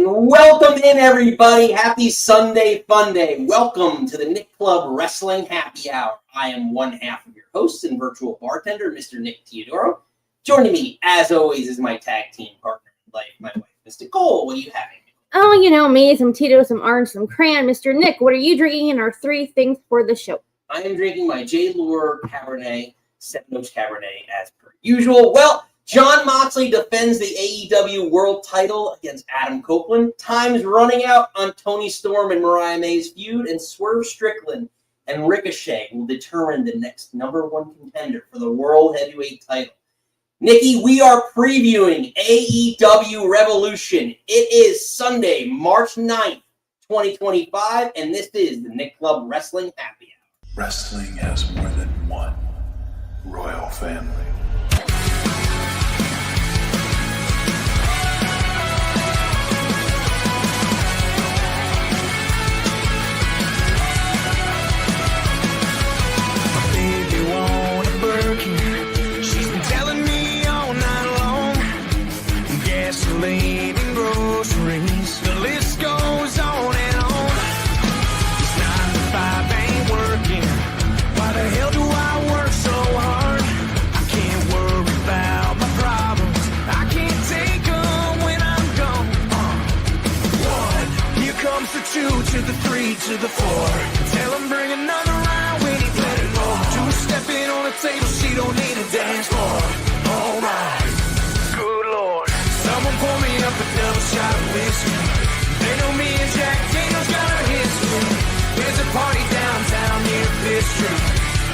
And welcome in, everybody. Happy Sunday Fun Day. Welcome to the Nick Club Wrestling Happy Hour. I am one half of your host and virtual bartender, Mr. Nick Teodoro. Joining me, as always, is my tag team partner in life, my wife, Mr. Cole. What are you having? Oh, you know me, some Tito, some orange, some crayon. Mr. Nick, what are you drinking in our three things for the show? I am drinking my J. Lure Cabernet, 7 Oaks Cabernet, as per usual. Well, Jon Moxley defends the AEW World title against Adam Copeland. Time's running out on Toni Storm and Mariah May's feud, and Swerve, Strickland and Ricochet will determine the next number one contender for the World Heavyweight title. Nikki, we are previewing AEW Revolution. It is Sunday, March 9th, 2025, and this is the Nick Club Wrestling Happy Hour. Wrestling has more than one royal family. Gasoline and groceries, the list goes on and on. This 9 to 5 ain't working. Why the hell do I work so hard? I can't worry about my problems. I can't take them when I'm gone. 1, here comes the 2 to the 3 to the 4. Tell him bring another round when he's letting go. 2 stepping on the table, she don't need a dance floor. Oh my, good Lord. Someone pour me up a double shot of whiskey. They know me and Jack Daniels got a history. There's a party downtown near Fifth Street.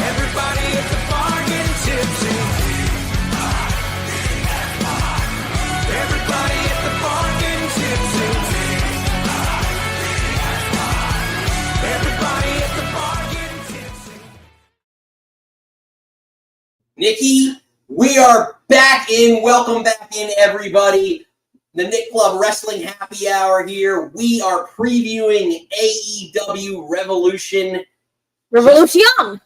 Everybody at the bar getting tipsy. Everybody at the bar getting tipsy. Everybody at the bar getting tipsy. Nikki, we are back in. Welcome back in, everybody. The Nick Club Wrestling Happy Hour here. We are previewing AEW Revolution. Revolution!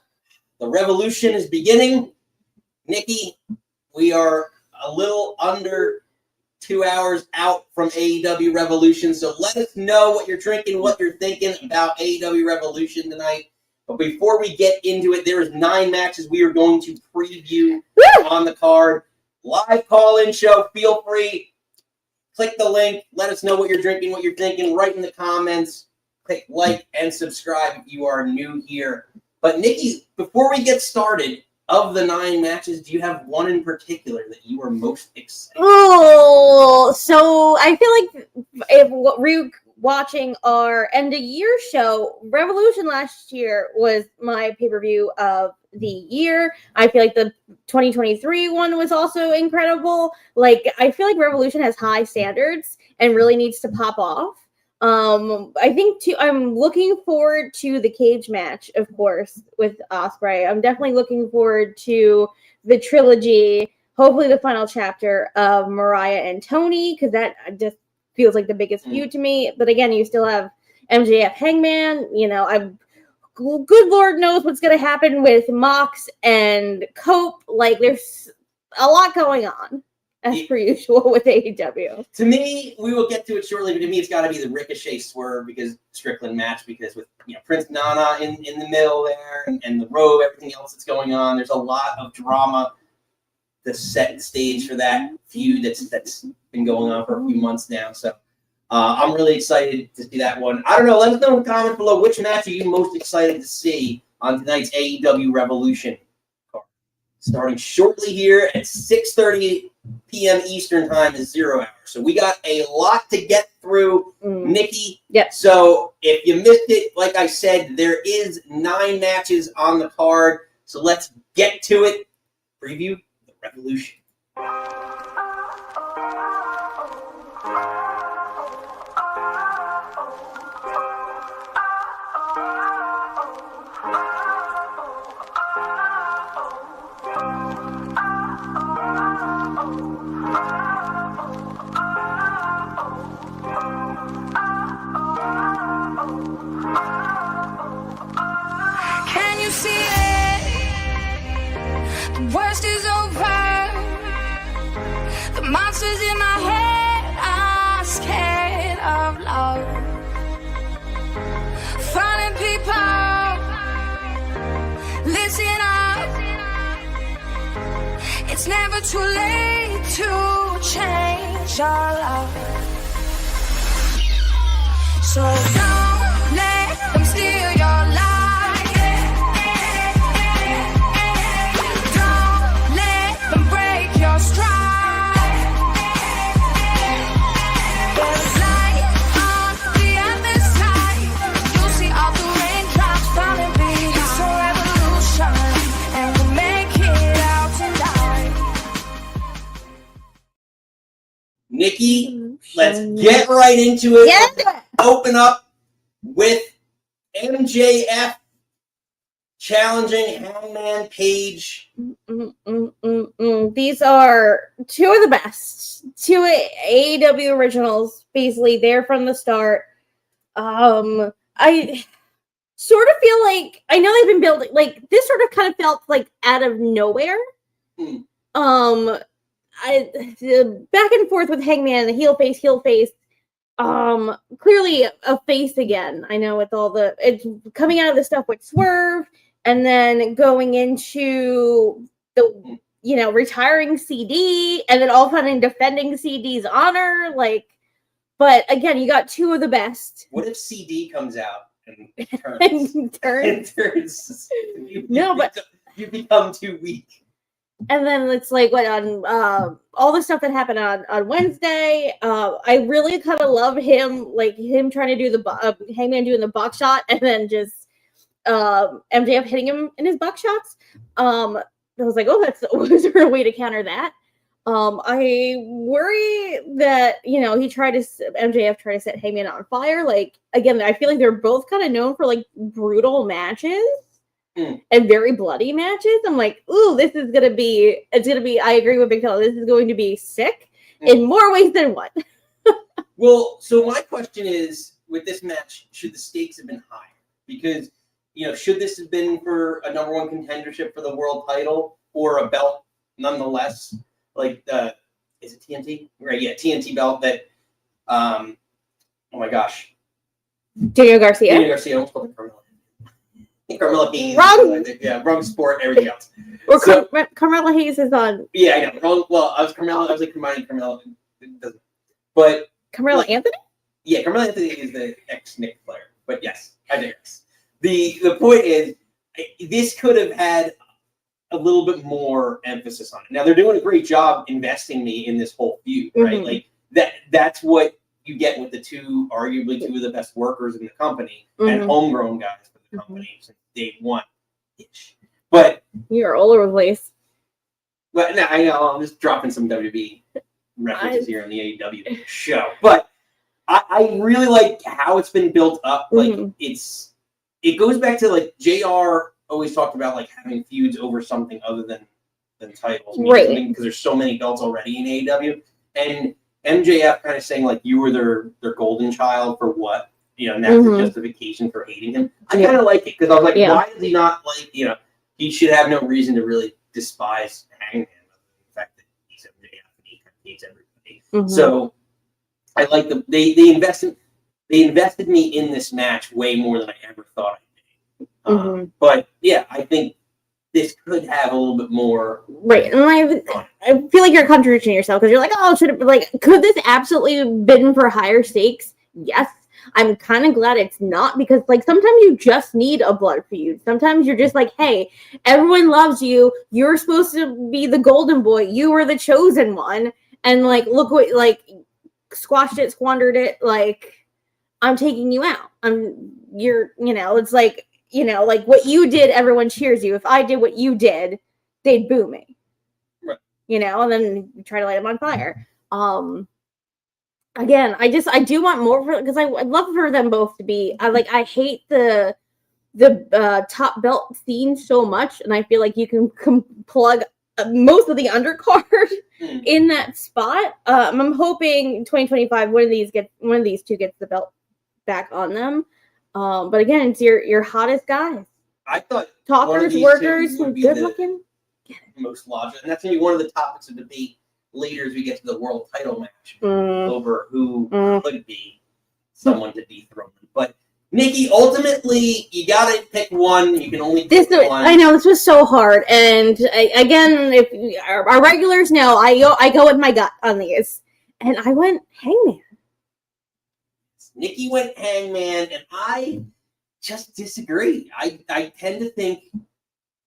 The revolution is beginning. Nikki, we are a little under 2 hours out from AEW Revolution, so let us know what you're drinking, what you're thinking about AEW Revolution tonight. But before we get into it, there is 9 matches we are going to preview on the card. Live call-in show. Feel free. Click the link. Let us know what you're drinking, what you're thinking. Write in the comments. Click like and subscribe if you are new here. But Nikki, before we get started, of the 9 matches, do you have one in particular that you are most excited about? Oh, so I feel like if watching our end of year show, Revolution last year was my pay-per-view of the year. I feel like the 2023 one was also incredible. Like, I feel like Revolution has high standards and really needs to pop off. I think I'm looking forward to the cage match, of course, with Ospreay. I'm definitely looking forward to the trilogy, hopefully the final chapter of Mariah and Toni, because that just feels like the biggest feud to me. But again, you still have MJF Hangman. You know, good Lord knows what's going to happen with Mox and Cope. Like, there's a lot going on, as per usual with AEW. To me, we will get to it shortly, but to me, it's got to be the Ricochet Swerve because Strickland match, because with Prince Nana in the middle there and the Robe, everything else that's going on, there's a lot of drama to set the stage for that feud that's been going on for a few months now. So I'm really excited to see that one. I don't know. Let us know in the comments below, which match are you most excited to see on tonight's AEW Revolution card. Starting shortly here at 6:30 p.m. Eastern Time is 0 hour. So we got a lot to get through, Nikki. Yep. So if you missed it, like I said, there is 9 matches on the card. So let's get to it. Preview the Revolution. Can you see it? The worst is over. The monsters in my head are scared of. never too late to change our love. So don't let them steal your life. Don't let them break your stride. There's light on the other side. You'll see all the raindrops falling behind. It's a revolution, and we'll make it out tonight. Nikki, let's get right into it. Yeah. Open up with MJF challenging Hangman Page. These are two of the best, two AEW originals. Basically, they're from the start. I sort of feel like I know they've been building like this. Sort of kind of felt like out of nowhere. The back and forth with Hangman, the heel face. Clearly a face again. I know with all it's coming out of the stuff with Swerve, and then going into the retiring CD, and then all of a sudden defending CD's honor. Like, but again, you got two of the best. What if CD comes out and turns? You become too weak. And then it's like what on all the stuff that happened on Wednesday. I really kind of love him trying to do the Hangman doing the buckshot, and then just MJF hitting him in his buckshots. I was like, was there a way to counter that? I worry that MJF tried to set Hangman on fire. Like again, I feel like they're both kind of known for like brutal matches. And very bloody matches. I'm like, ooh, it's gonna be, I agree with Big Fella, this is going to be sick in more ways than one. Well, so my question is, with this match, should the stakes have been higher? Because, should this have been for a number one contendership for the world title or a belt nonetheless? Like, is it TNT? Right, yeah, TNT belt that, oh my gosh. Daniel Garcia, almost called it Carmella. Carmella Hayes. Wrong sport, everything else. Or Carmella Hayes is on. Yeah, I know. Wrong. Well, I was like combining Carmella. But Carmella Anthony? Yeah, Carmella Anthony is the ex-Nick player. But yes, I digress. The point is, this could have had a little bit more emphasis on it. Now, they're doing a great job investing me in this whole feud, right? Like, that's what you get with the arguably two of the best workers in the company and homegrown guys for the company since day one. But you're all over the place. But no, I know I'm just dropping some WB references here on the AEW show. But I really like how it's been built up. Like it goes back to like JR always talked about like having feuds over something other than titles, right? Because there's so many belts already in AEW, and MJF kind of saying like you were their golden child for what, and that's the justification for hating him. I kind of like it because I was like, why does he not like, he should have no reason to really despise Hangman other than the fact that he's MJF and he kind of hates everybody. So I like they invested me in this match way more than I ever thought I did. But yeah, I think this could have a little bit more. Right. And I feel like you're contradicting yourself because you're like, oh, should it be like, could this absolutely been for higher stakes? Yes. I'm kind of glad it's not because like sometimes you just need a blood feud. Sometimes you're just like, hey, everyone loves you. You're supposed to be the golden boy. You were the chosen one. And like, look what, like, squashed it, squandered it. Like, I'm taking you out. It's like, like what you did, everyone cheers you. If I did what you did, they'd boo me. Right. And then you try to light them on fire. Again, I do want more because I'd love for them both to be. I hate the top belt scene so much, and I feel like you can plug most of the undercard in that spot. I'm hoping 2025 one of these two gets the belt back on them. But again, it's your hottest guys. I thought talkers, workers, good looking. Most logical, and that's gonna be one of the topics of debate later as we get to the world title match over who could be someone to dethrone. But Nikki, ultimately, you gotta pick one. You can only This pick one. I know this was so hard, and again, if our regulars know, I go with my gut on these, and I went Hangman. Nikki went Hangman, and I just disagree. I tend to think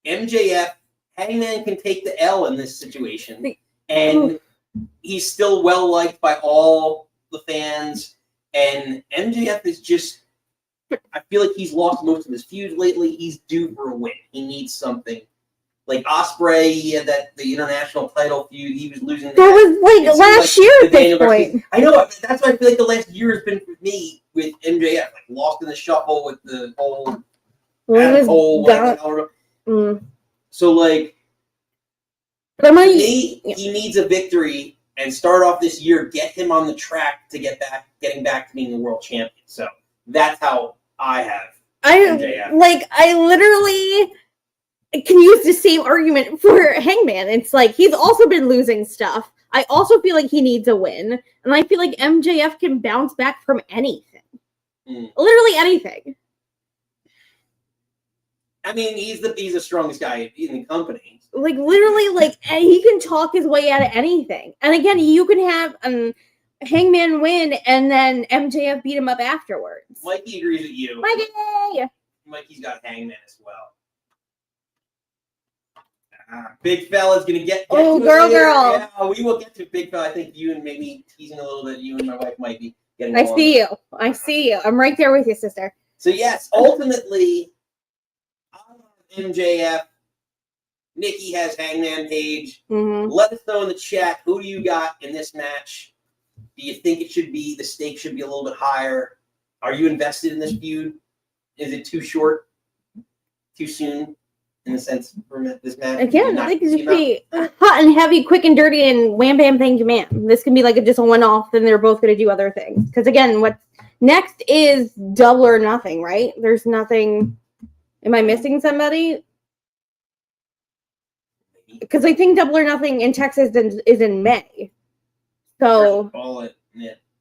MJF, Hangman can take the L in this situation, and he's still well liked by all the fans. And MJF is just, I feel like he's lost most of his feuds lately. He's due for a win. He needs something. Like Ospreay, he had the international title feud. He was losing. That was like last year at this point. I know. That's why I feel like the last year has been for me with MJF, like lost in the shuffle with the whole So like, but to me, he needs a victory and start off this year. Get him on the track to getting back to being the world champion. So that's how I have MJF. I literally can use the same argument for Hangman. It's like he's also been losing stuff. I also feel like he needs a win, and I feel like MJF can bounce back from anything, literally anything. I mean, he's the strongest guy in the company. Like literally, like he can talk his way out of anything. And again, you can have Hangman win, and then MJF beat him up afterwards. Mikey agrees with you. Mikey's got Hangman as well. Big fella's gonna get girl. Yeah, we will get to Big fella. I think you and maybe teasing a little bit. You and my wife might be getting. I see you. I'm right there with you, sister. So yes, ultimately, MJF. Nikki has Hangman Page. Mm-hmm. Let us know in the chat who do you got in this match. Do you think the stakes should be a little bit higher? Are you invested in this feud? Is it too short? Too soon? In the sense for this match? Again, I think it should be hot and heavy, quick and dirty, and wham, bam, thank you, ma'am. This can be like just a one-off, then they're both going to do other things. Because again, what's next is Double or Nothing, right? There's nothing. Am I missing somebody? Because I think Double or Nothing in Texas is in May. So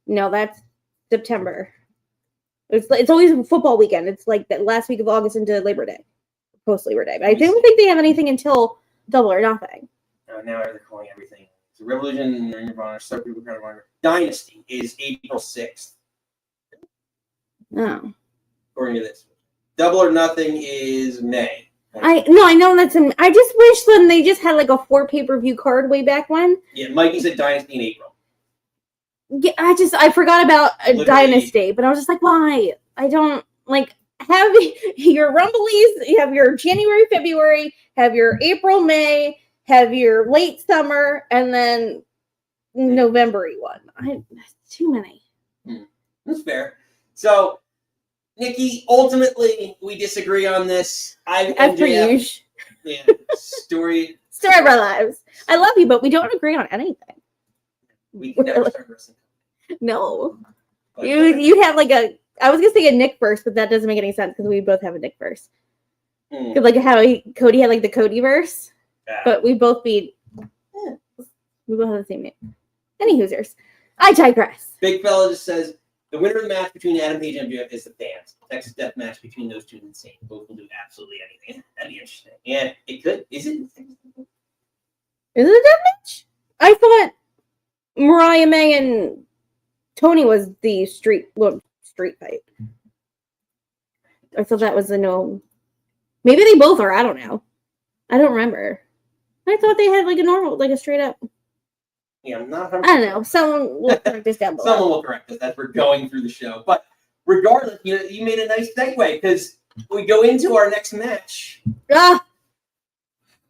no, that's September. It's always football weekend. It's like the last week of August into Labor Day, post Labor Day. But I don't think they have anything until Double or Nothing. Now they're calling everything. So Revolution, Ring of Honor, Dynasty is April 6th. Oh. According to this, Double or Nothing is May. I know that's I just wish then they just had like a 4 pay-per-view card way back when. Yeah, Mikey said Dynasty in April. Yeah, I forgot about Dynasty, but I was just like, why? I don't like have your Rumblies, you have your January, February, have your April, May, have your late summer, and then November-y one. That's too many. That's fair. So Nikki, ultimately, we disagree on this. As per usual. Yeah, story of our lives. I love you, but we don't agree on anything. We can never start wrestling. No. You'd have like I was going to say a Nick verse, but that doesn't make any sense because we both have a Nick verse. Like how Cody had like the Cody verse, but we both we both have the same name. Any Hoosers. I digress. Big fella just says, the winner of the match between Adam Page and MJF is the fans. Texas death match between those two is insane. Both will do absolutely anything. That'd be interesting. Yeah, it could. Is it? Is it a death match? I thought Mariah May and Toni was the street fight. I thought that was a no. Maybe they both are. I don't know. I don't remember. I thought they had like a normal, like a straight up. Yeah, I'm not. I don't know. Someone will correct this down below. Someone will correct us as we're going through the show. But regardless, you made a nice segue because we go into our next match.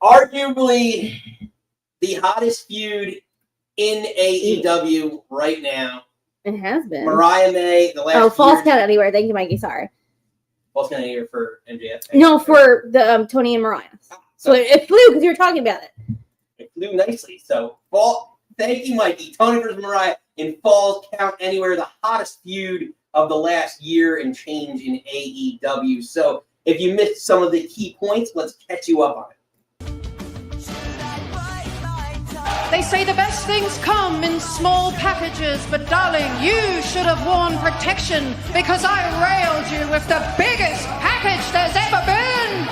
Arguably the hottest feud in AEW right now. It has been. Mariah May, the last False Count Anywhere. Thank you, Mikey. Sorry. False Count Anywhere for MJF? No, for the Toni and Mariah. So it flew because you were talking about it. It flew nicely. So, thank you, Mikey. Toni versus Mariah in Falls Count Anywhere, the hottest feud of the last year and change in AEW. So, if you missed some of the key points, let's catch you up on it. They say the best things come in small packages, but darling, you should have worn protection because I railed you with the biggest package there's ever been.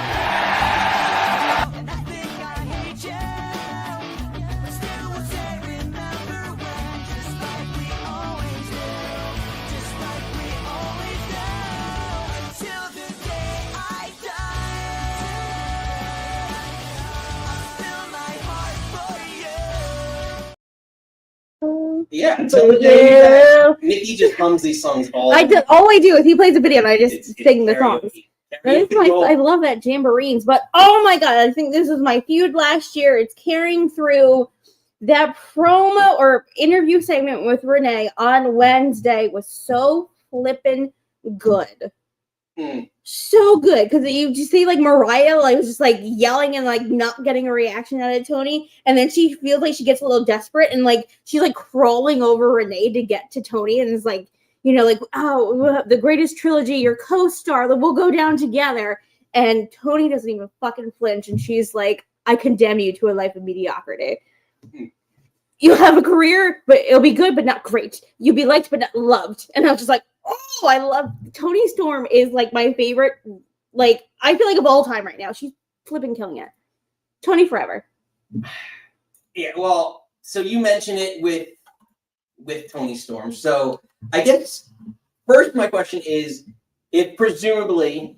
Yeah, until the day that Nikki just hums these songs all I do. All I do is he plays a video and I just It's sing the songs. karaoke. That is Karaoke gold. I love that Jamboreens, but oh my god, I think this is my feud last year. It's carrying through. That promo or interview segment with Renee on Wednesday was so flippin' good. So good because you just see like Mariah like was just like yelling and like not getting a reaction out of Toni, and then she feels like she gets a little desperate and like she's like crawling over Renee to get to Toni and is like, you know, like, oh, the greatest trilogy, your co-star, we'll go down together. And Toni doesn't even fucking flinch, and she's like, I condemn you to a life of mediocrity. You'll have a career, but it'll be good, but not great. You'll be liked, but not loved. And I was just like, oh, I love Toni Storm is like my favorite. Like, I feel like of all time right now, she's flipping killing it. Toni forever. Yeah, well, so you mentioned it with Toni Storm. So I guess first my question is, if presumably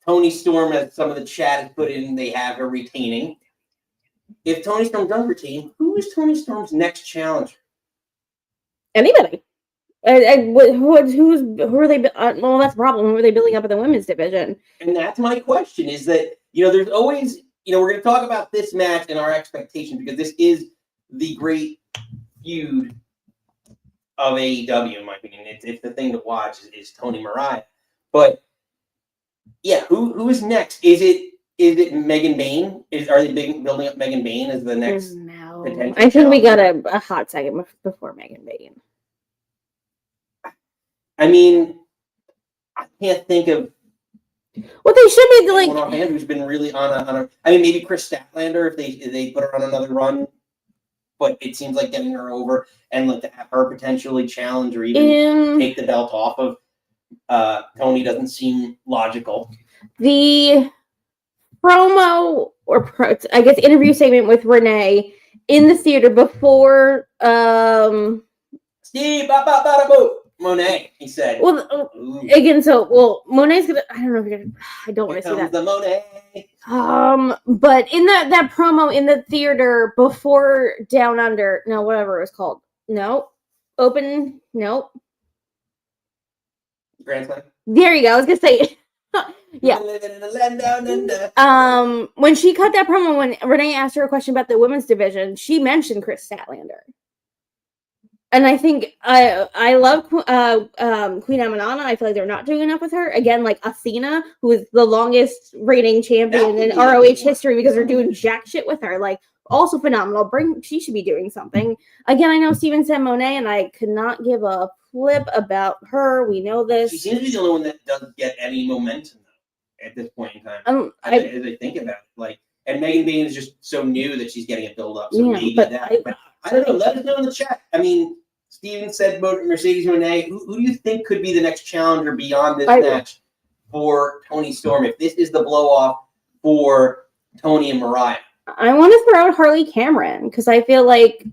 Toni Storm, as some of the chat has put in, they have her retaining. If Toni Storm does retain, who is Toni Storm's next challenger? Anybody. Who are they? Well, that's the problem. Who are they building up in the women's division? And that's my question, is that, you know, there's always, you know, we're going to talk about this match and our expectations because this is the great feud of AEW, in my opinion. It's the thing to watch is Toni Mariah. But, yeah, who is next? Is it Megan Bayne? Are they building up Megan Bayne as the next potential I think we got challenger? a hot second before Megan Bayne. I mean, I can't think of Well, they should be anyone like. offhand who's been really on a. I mean, maybe Chris Statlander if they put her on another run, but it seems like getting her over and like to have her potentially challenge or even take the belt off of Toni doesn't seem logical. The promo or I guess interview segment with Renee in the theater before Steve, ba-ba-ba-da-boo. Moné, he said. Well, Ooh. again, Moné's gonna. I don't know if you're gonna. I don't want to see that. The Moné. But in that promo in the theater before Down Under, no, whatever it was called, no, open, no. Grand Slam. There you go. I was gonna say, yeah. When she cut that promo, when Renee asked her a question about the women's division, she mentioned Chris Statlander. And I think I love Queen Amanana. I feel like they're not doing enough with her. Again, like Athena, who is the longest reigning champion in ROH history because they're doing jack shit with her. Like, also phenomenal. She should be doing something. Again, I know Steven said Moné, and I could not give a flip about her. We know this. She seems to be the only one that doesn't get any momentum though, at this point in time. As I think about it, like, and Megan Bayne is just so new that she's getting a build up. So Yeah, maybe but that. But I don't know. Let us know in the chat. I mean, Steven said Mercedes Moné. Who do you think could be the next challenger beyond this match for Toni Storm? If this is the blow off for Toni and Mariah, I want to throw out Harley Cameron because I feel like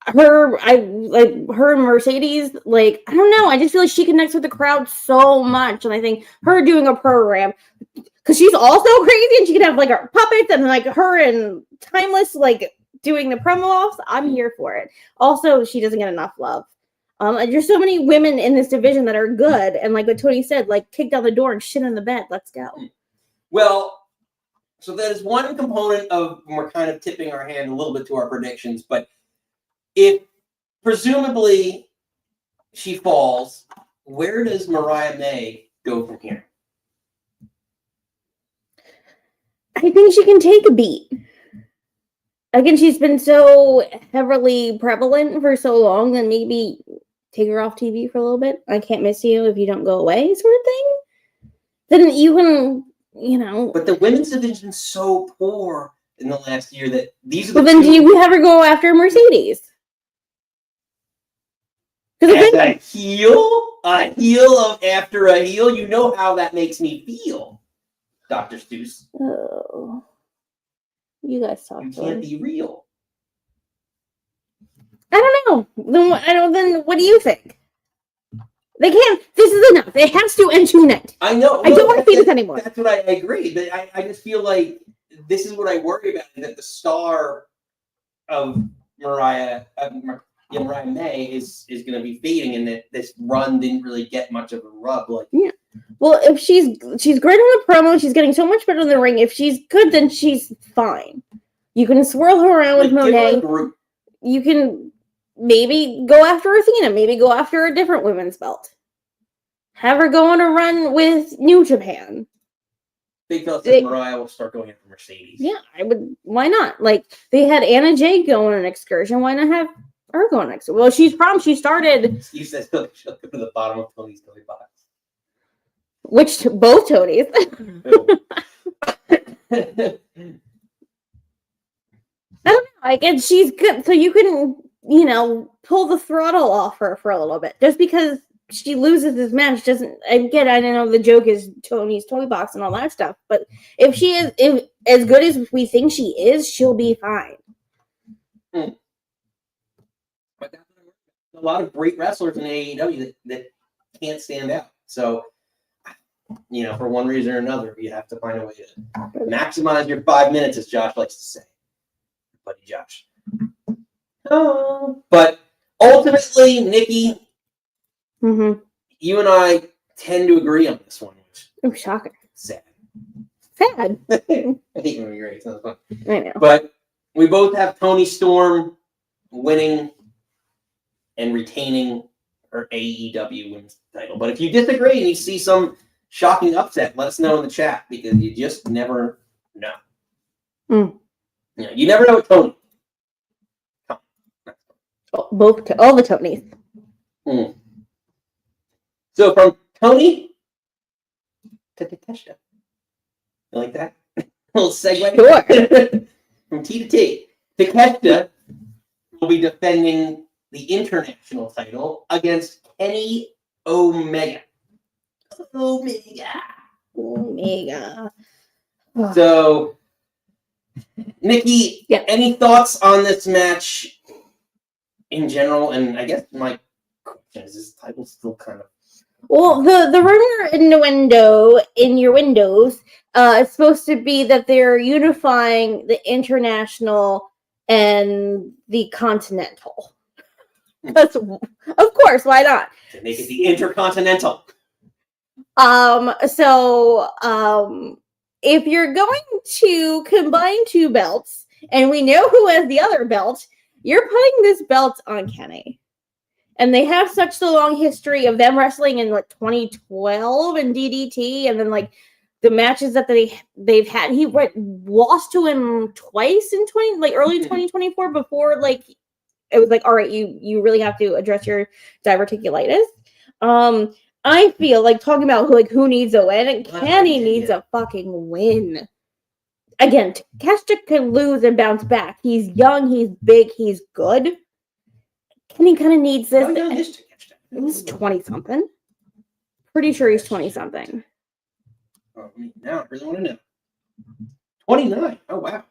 her and Mercedes. Like, I don't know. I just feel like she connects with the crowd so much, and I think her doing a program because she's also crazy, and she can have like her puppets and like her and Timeless like doing the promo offs. I'm here for it. Also, she doesn't get enough love. There's so many women in this division that are good, and like what Toni said, like kick down the door and shit in the bed. Let's go. well, so that is one component of we're kind of tipping our hand a little bit to our predictions. But if presumably she falls, where does Mariah May go from here? I think she can take a beat. Again, she's been so heavily prevalent for so long that maybe take her off TV for a little bit. I can't miss you if you don't go away, sort of thing. Then you can, you know. But the women's division's so poor in the last year that these are Well, the then two do you have her go after Mercedes? as a heel of after a heel. You know how that makes me feel, Dr. Seuss. Oh, you guys talk. You can't be real. I don't know. Then what do you think? They can't. This is enough. It has to end tonight. I know. I don't want to see this anymore. That's what I agree. But I just feel like this is what I worry about, that the star of Mariah May is going to be fading, and that this run didn't really get much of a rub. Like, yeah. Well, if she's great on the promo, she's getting so much better in the ring. If she's good, then she's fine. You can swirl her around with Moné. You can maybe go after Athena. Maybe go after a different women's belt. Have her go on a run with New Japan. Big fella said Mariah will start going after Mercedes. Yeah, I would. Why not? Like, they had Anna Jay go on an excursion. Why not have her go on an excursion? Well, she started. You said she'll go to the bottom of Tony's toy box. Both Tonys. I don't know. Like, and she's good, so you can, pull the throttle off her for a little bit. Just because she loses this match doesn't. Again, I don't know. The joke is Tony's toy box and all that stuff. But if she is as good as we think she is, she'll be fine. But a lot of great wrestlers in AEW that can't stand out. So, for one reason or another, you have to find a way to maximize your 5 minutes, as Josh likes to say. Buddy Josh. Oh. But ultimately, Nikki, you and I tend to agree on this one. Oh, shocker. Sad. Sad. I hate when we agree. It's not fun. I know. But we both have Toni Storm winning and retaining her AEW women's title. But if you disagree and you see some shocking upset, let us know in the chat, because you just never know. You never know with Toni. All the Tonys. So from Toni to Takeshita. You like that? A little segue? Sure. From T to T. Takeshita will be defending the international title against Kenny Omega. Omega. So, Nikki, any thoughts on this match in general? And I guess my question is this title still kind of... Well, the rumor innuendo in your windows is supposed to be that they're unifying the international and the continental. That's, of course, why not? To make it the intercontinental. If you're going to combine two belts, and we know who has the other belt, you're putting this belt on Kenny. And they have such a long history of them wrestling in 2012 and DDT, and then the matches that they've had. He lost to him twice in early 2024 before it was all right, you really have to address your diverticulitis. I feel like talking about who needs a win, and Kenny needs a fucking win. Again, Takeshita can lose and bounce back. He's young, he's big, he's good. Kenny kind of needs this. He's 20-something. Pretty sure he's 20-something. Oh, now I really want to know. 29. Oh, wow.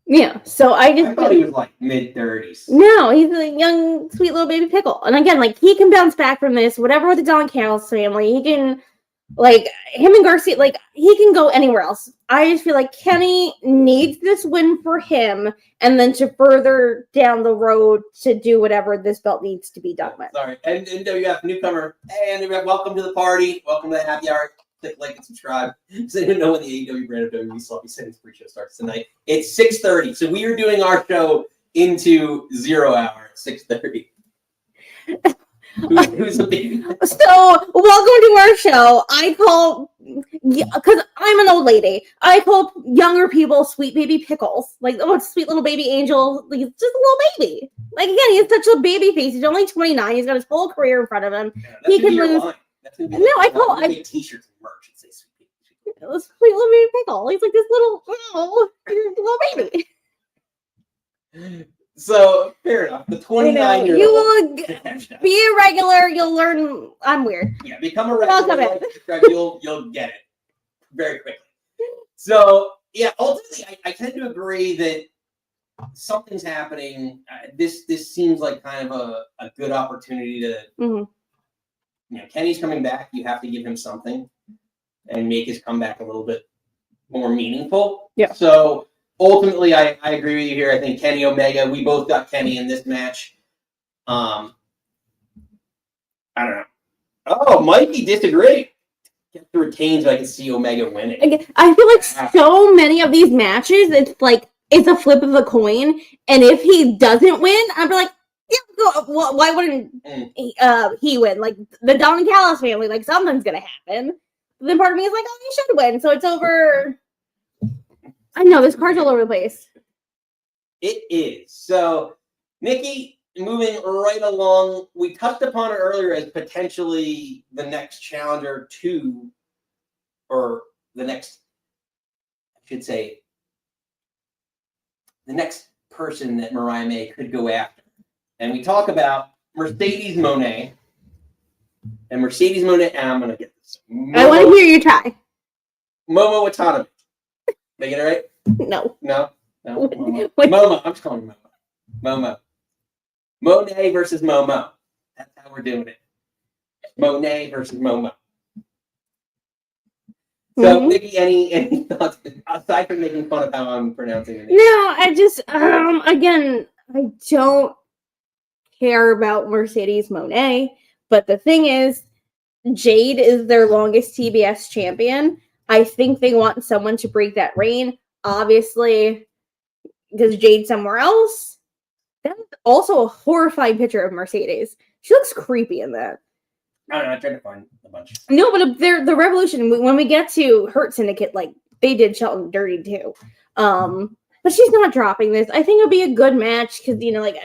Yeah, so I thought he was mid-30s. No, he's a young, sweet little baby pickle. And again, he can bounce back from this, whatever with the Don Callis family. He can, him and Garcia, he can go anywhere else. I just feel like Kenny needs this win for him, and then to further down the road to do whatever this belt needs to be done with. Sorry. And NWF newcomer. Hey, NWF, welcome to the party. Welcome to the happy hour. Click like and subscribe. So you don't know when the AEW brand of WWE Sloppy Settings pre-show starts tonight. It's 6:30. So we are doing our show into 0 hour at 6:30. Who's the baby? So welcome to our show. I call, because I'm an old lady, I call younger people sweet baby pickles. Sweet little baby angel. Just a little baby. Again, he's such a baby face. He's only 29. He's got his whole career in front of him. Yeah, he can lose. That's gonna be No, I call t-shirts and merch. Sweet little baby pickle. He's like this little baby. So fair enough. The 29-year-old. You will be a regular. You'll learn. I'm weird. Yeah, become a Welcome regular. Like, you'll get it very quickly. So yeah, ultimately, I tend to agree that something's happening. This seems like kind of a good opportunity to. Kenny's coming back. You have to give him something and make his comeback a little bit more meaningful. Yeah. So ultimately, I agree with you here. I think Kenny Omega. We both got Kenny in this match. I don't know. Oh, Mikey disagreed. Get the retains so I can see Omega winning. I feel like so many of these matches, it's like it's a flip of a coin, and if he doesn't win, I'd be like, yeah, why wouldn't he win? Like the Don Callis family, like something's gonna happen. But then part of me is like, oh, he should win. So it's over. I know this card's all over the place. It is. So, Nikki, moving right along, we touched upon it earlier as potentially the next challenger to, or the next, I should say, the next person that Mariah May could go after. And we talk about Mercedes Moné. And Mercedes Moné, and I'm going to get this. I want to hear you try. Momo Watanabe. Did I get it right? No. No? Momo. Momo. I'm just calling her Momo. Moné versus Momo. That's how we're doing it. Moné versus Momo. So, Nikki, any thoughts aside from making fun of how I'm pronouncing it? No, I just again, I don't care about Mercedes Moné, but the thing is, Jade is their longest TBS champion. I think they want someone to break that reign. Obviously, because Jade's somewhere else. That's also a horrifying picture of Mercedes. She looks creepy in that. I don't know. I tried to find a bunch. No, but the Revolution, when we get to Hurt Syndicate, like, they did Shelton dirty, too. But she's not dropping this. I think it'll be a good match, because, like,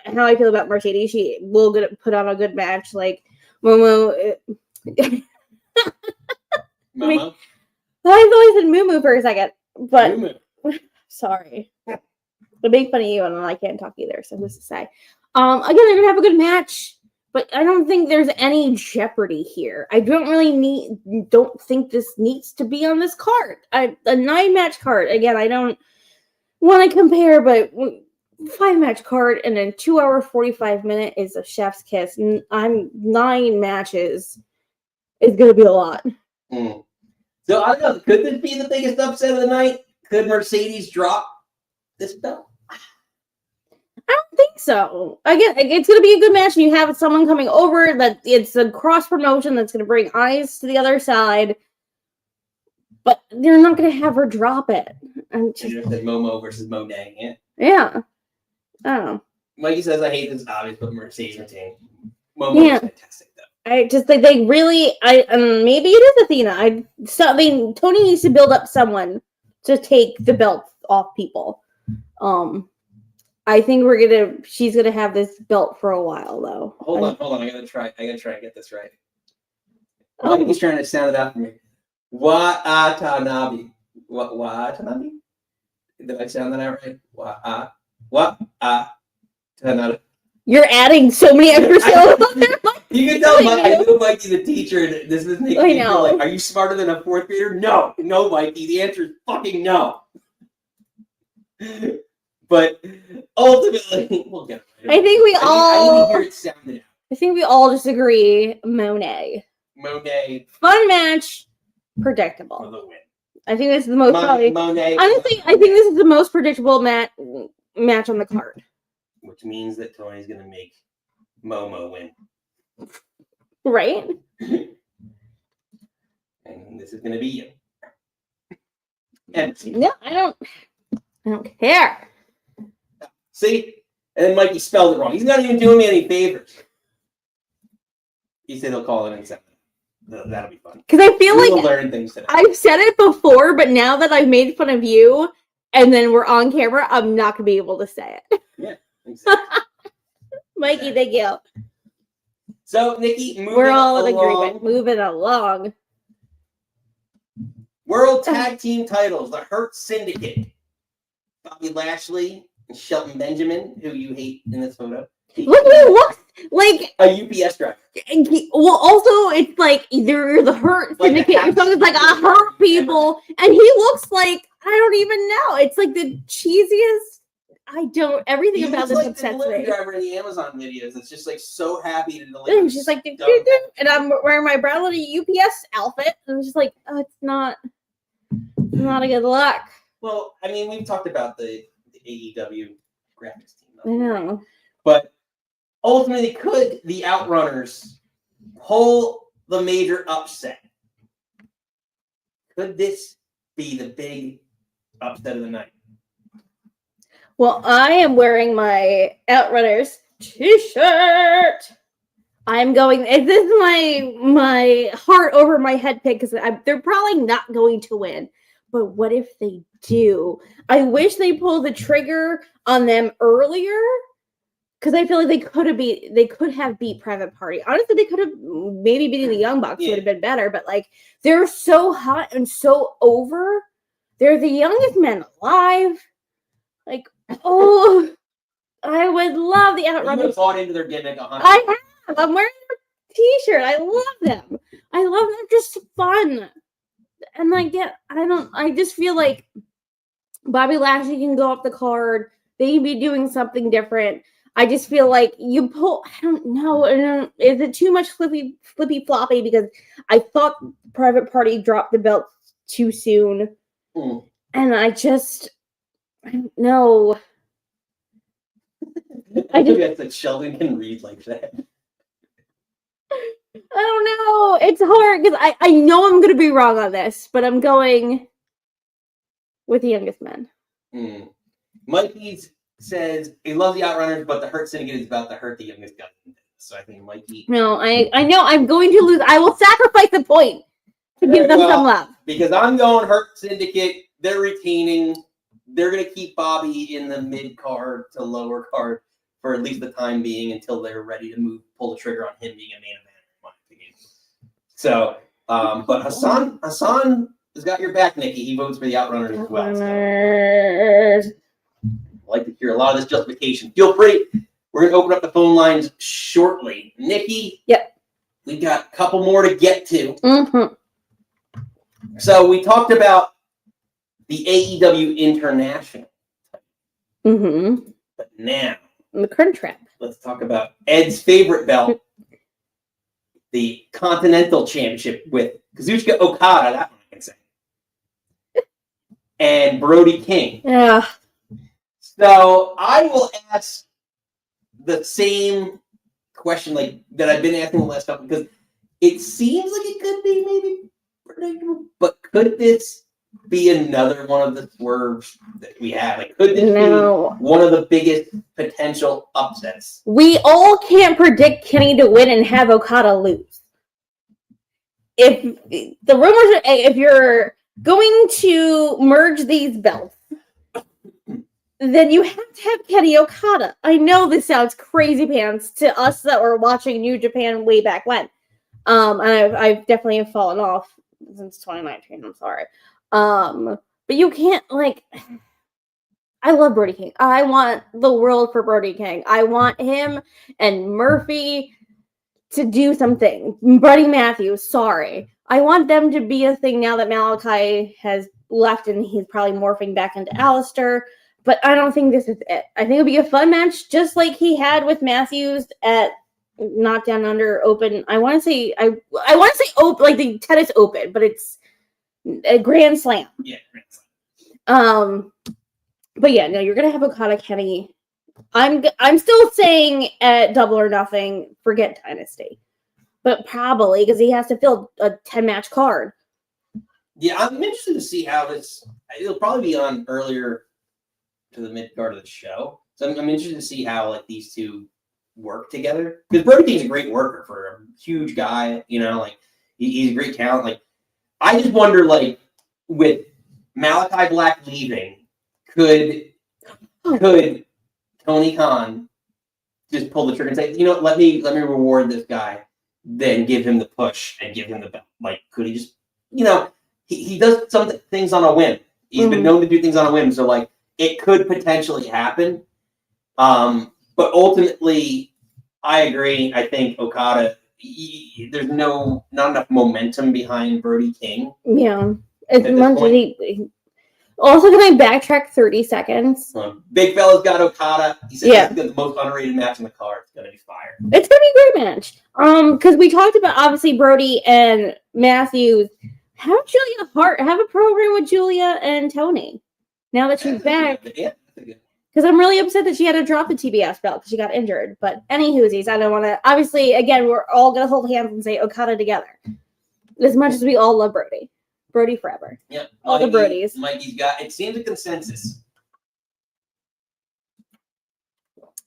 how I feel about Mercedes, she will put on a good match. Like, Momo... Momo? I thought I said Moo for a second, but... Moo. Sorry. I make fun of you, and I can't talk either, so who's to say? Again, they're going to have a good match. But I don't think there's any jeopardy here. I don't think this needs to be on this card. A 9-match card. Again, I don't want to compare, but 5-match card and a 2-hour 45-minute is a chef's kiss. 9 matches is going to be a lot. So I don't know. Could this be the biggest upset of the night? Could Mercedes drop this belt? I don't think so. Again, it's going to be a good match, and you have someone coming over that it's a cross promotion that's going to bring eyes to the other side, but they're not going to have her drop it. You just said Momo versus Moné, yeah? Yeah. I don't know. Mikey says, I hate this, obvious, but Mercedes retained. Momo is fantastic, though. I just think they really, maybe it is Athena. Toni needs to build up someone to take the belt off people. I think she's gonna have this belt for a while, though. Hold on. I gotta try and get this right. He's trying to sound it out for me. Watanabe. Watanabe? Did I sound that out right? Watanabe. You're adding so many extra syllables. You can tell I know Mikey's a teacher, and this is making me feel like, are you smarter than a 4th grader? No, Mikey. The answer is fucking no. But ultimately, we'll get it. I think we all. I need to hear it sounded out. I think we all just agree. Moné. Fun match. Predictable. For the win. I think this is the most probably. Moné. Honestly, I think this is the most predictable match on the card. Which means that Tony's gonna make Momo win. Right. And this is gonna be you. Empty. No, I don't care. See? And then Mikey spelled it wrong. He's not even doing me any favors. He said he'll call it in 7. That'll be fun. Because I feel we'll like learn things today. I've said it before, but now that I've made fun of you and then we're on camera, I'm not going to be able to say it. Yeah, exactly. Mikey, thank you. So, Nikki, we're all in agreement. Moving along. World Tag Team titles, the Hurt Syndicate. Bobby Lashley and Shelton Benjamin, who you hate in this photo. Look at he looks like a UPS driver. Well, also it's like either you're the Hurt Like Syndicate or something. It's like I hurt people, and he looks like I don't even know. It's like the cheesiest. Everything He about looks this like the upsets delivery me. driver in the Amazon videos. It's just like so happy to deliver. And she's like, and I'm wearing my Bradley UPS outfit, and I'm just like, oh, it's not a good look. Well, I mean, we've talked about the AEW graphics team. I know. But ultimately, could the Outrunners pull the major upset? Could this be the big upset of the night? Well, I am wearing my Outrunners t-shirt. I'm going. This is my heart over my head pick because they're probably not going to win. But what if they do? I wish they pulled the trigger on them earlier because I feel like they could have beat Private Party. Honestly, they could have maybe beaten the Young Bucks. Would have been better. But like they're so hot and so over. They're the youngest men alive. Like, oh, I would love the Outrunners. You bought into their gimmick 100%. I have. I'm wearing their t-shirt. I love them. They're just fun. And like, I just feel like Bobby Lashley can go up the card. They can be doing something different. I just feel like I don't know. Is it too much flippy floppy? Because I thought Private Party dropped the belt too soon. And I don't know. I guess that Sheldon can read like that. I don't know. It's hard because I know I'm going to be wrong on this, but I'm going with the youngest men. Mikey says he loves the Outrunners, but the Hurt Syndicate is about to hurt the youngest guy. So I think Mikey. No, I know I'm going to lose. I will sacrifice the point to give them some love. Because I'm going Hurt Syndicate. They're retaining. They're going to keep Bobby in the mid card to lower card for at least the time being until they're ready to pull the trigger on him being a main event, in my opinion. So, but Hassan has got your back, Nikki. He votes for the Outrunners as well. So. I'd like to hear a lot of this justification. Feel free. We're going to open up the phone lines shortly. Nikki? Yep. We got a couple more to get to. Mm-hmm. So we talked about the AEW International. Mm-hmm. But now, The Crunch Trap. let's talk about Ed's favorite belt, the Continental Championship with Kazuchika Okada, that one I can say, and Brody King. Yeah. So I will ask the same question like that I've been asking the last couple because it seems like it could be maybe predictable, but could this be another one of the swerves that we have? Like, could this be one of the biggest potential upsets? We all can't predict Kenny to win and have Okada lose. If the rumors, if you're going to merge these belts, then you have to have Kenny Okada. I know this sounds crazy pants to us that were watching New Japan way back when. And I've definitely fallen off since 2019. I'm sorry. But you can't, like, I love Brody King. I want the world for Brody King. I want him and Murphy to do something. Buddy Matthews, sorry. I want them to be a thing now that Malachi has left and he's probably morphing back into Alistair. But I don't think this is it. I think it'll be a fun match, just like he had with Matthews at Not Down Under Open. I want to say open, like the tennis open, but it's a Grand Slam. Yeah, Grand Slam. But yeah, no, you're gonna have Okada Kenny. I'm still saying at Double or Nothing, forget Dynasty, but probably because he has to fill a 10-match card. Yeah, I'm interested to see how this. It'll probably be on earlier to the mid card of the show, so I'm interested to see how like these two work together. Because Brody King's a great worker for a huge guy. You know, like he's a great talent. Like I just wonder, like with Malachi Black leaving, could Tony Khan just pull the trigger and say, you know, let me reward this guy, then give him the push and give him the belt? Like, could he just, you know, he does some things on a whim. He's been known to do things on a whim, so like it could potentially happen. But ultimately, I agree. I think Okada. There's not enough momentum behind Brody King. Yeah. As much as he. Also, can I backtrack 30 seconds? Big fella's got Okada. He said this is the most underrated match in the card. It's gonna be fire. It's gonna be a great match. Because we talked about obviously Brody and Matthews. Have Julia Hart have a program with Julia and Tony now that she's back. Yeah. Because I'm really upset that she had to drop the TBS belt because she got injured. But any whoosies, I don't want to. Obviously, again, we're all gonna hold hands and say Okada together. As much as we all love Brody. Brody forever. Yeah. All the Brodies. Mikey's got, it seems, a consensus.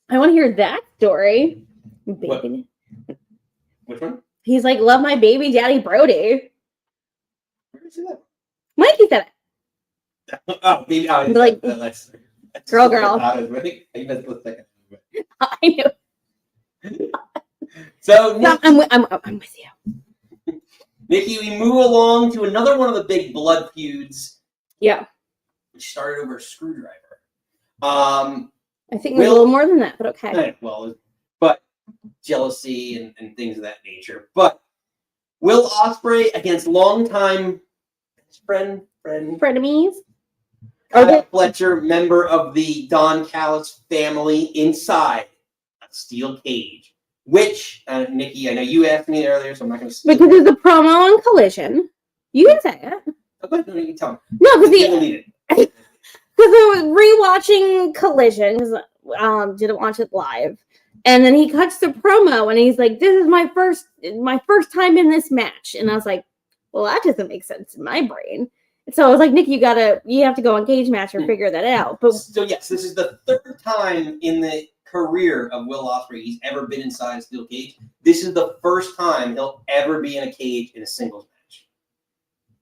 I want to hear that story. Baby. Which one? He's like, love my baby daddy Brody. Where did you see that? Mikey said it. Oh, baby. Oh, like, that's girl. I knew. So, no, I'm with you. Nikki, we move along to another one of the big blood feuds. Yeah. Which started over a screwdriver. I think there's a little more than that, but okay. Well, but jealousy and things of that nature. But Will Ospreay against longtime frenemies. Fletcher, member of the Don Callis family, inside a steel cage. Which, Nikki, I know you asked me earlier, so I'm not going to say because there's a promo on Collision. You can say it. Okay, no, you can tell me. No, because I was rewatching Collision, because didn't watch it live. And then he cuts the promo and he's like, this is my first time in this match. And I was like, well, that doesn't make sense in my brain. So I was like, Nick, you have to go on Cage Match and figure that out. But so yes, this is the third time in the career of Will Ospreay he's ever been inside a steel cage. This is the first time he'll ever be in a cage in a singles match,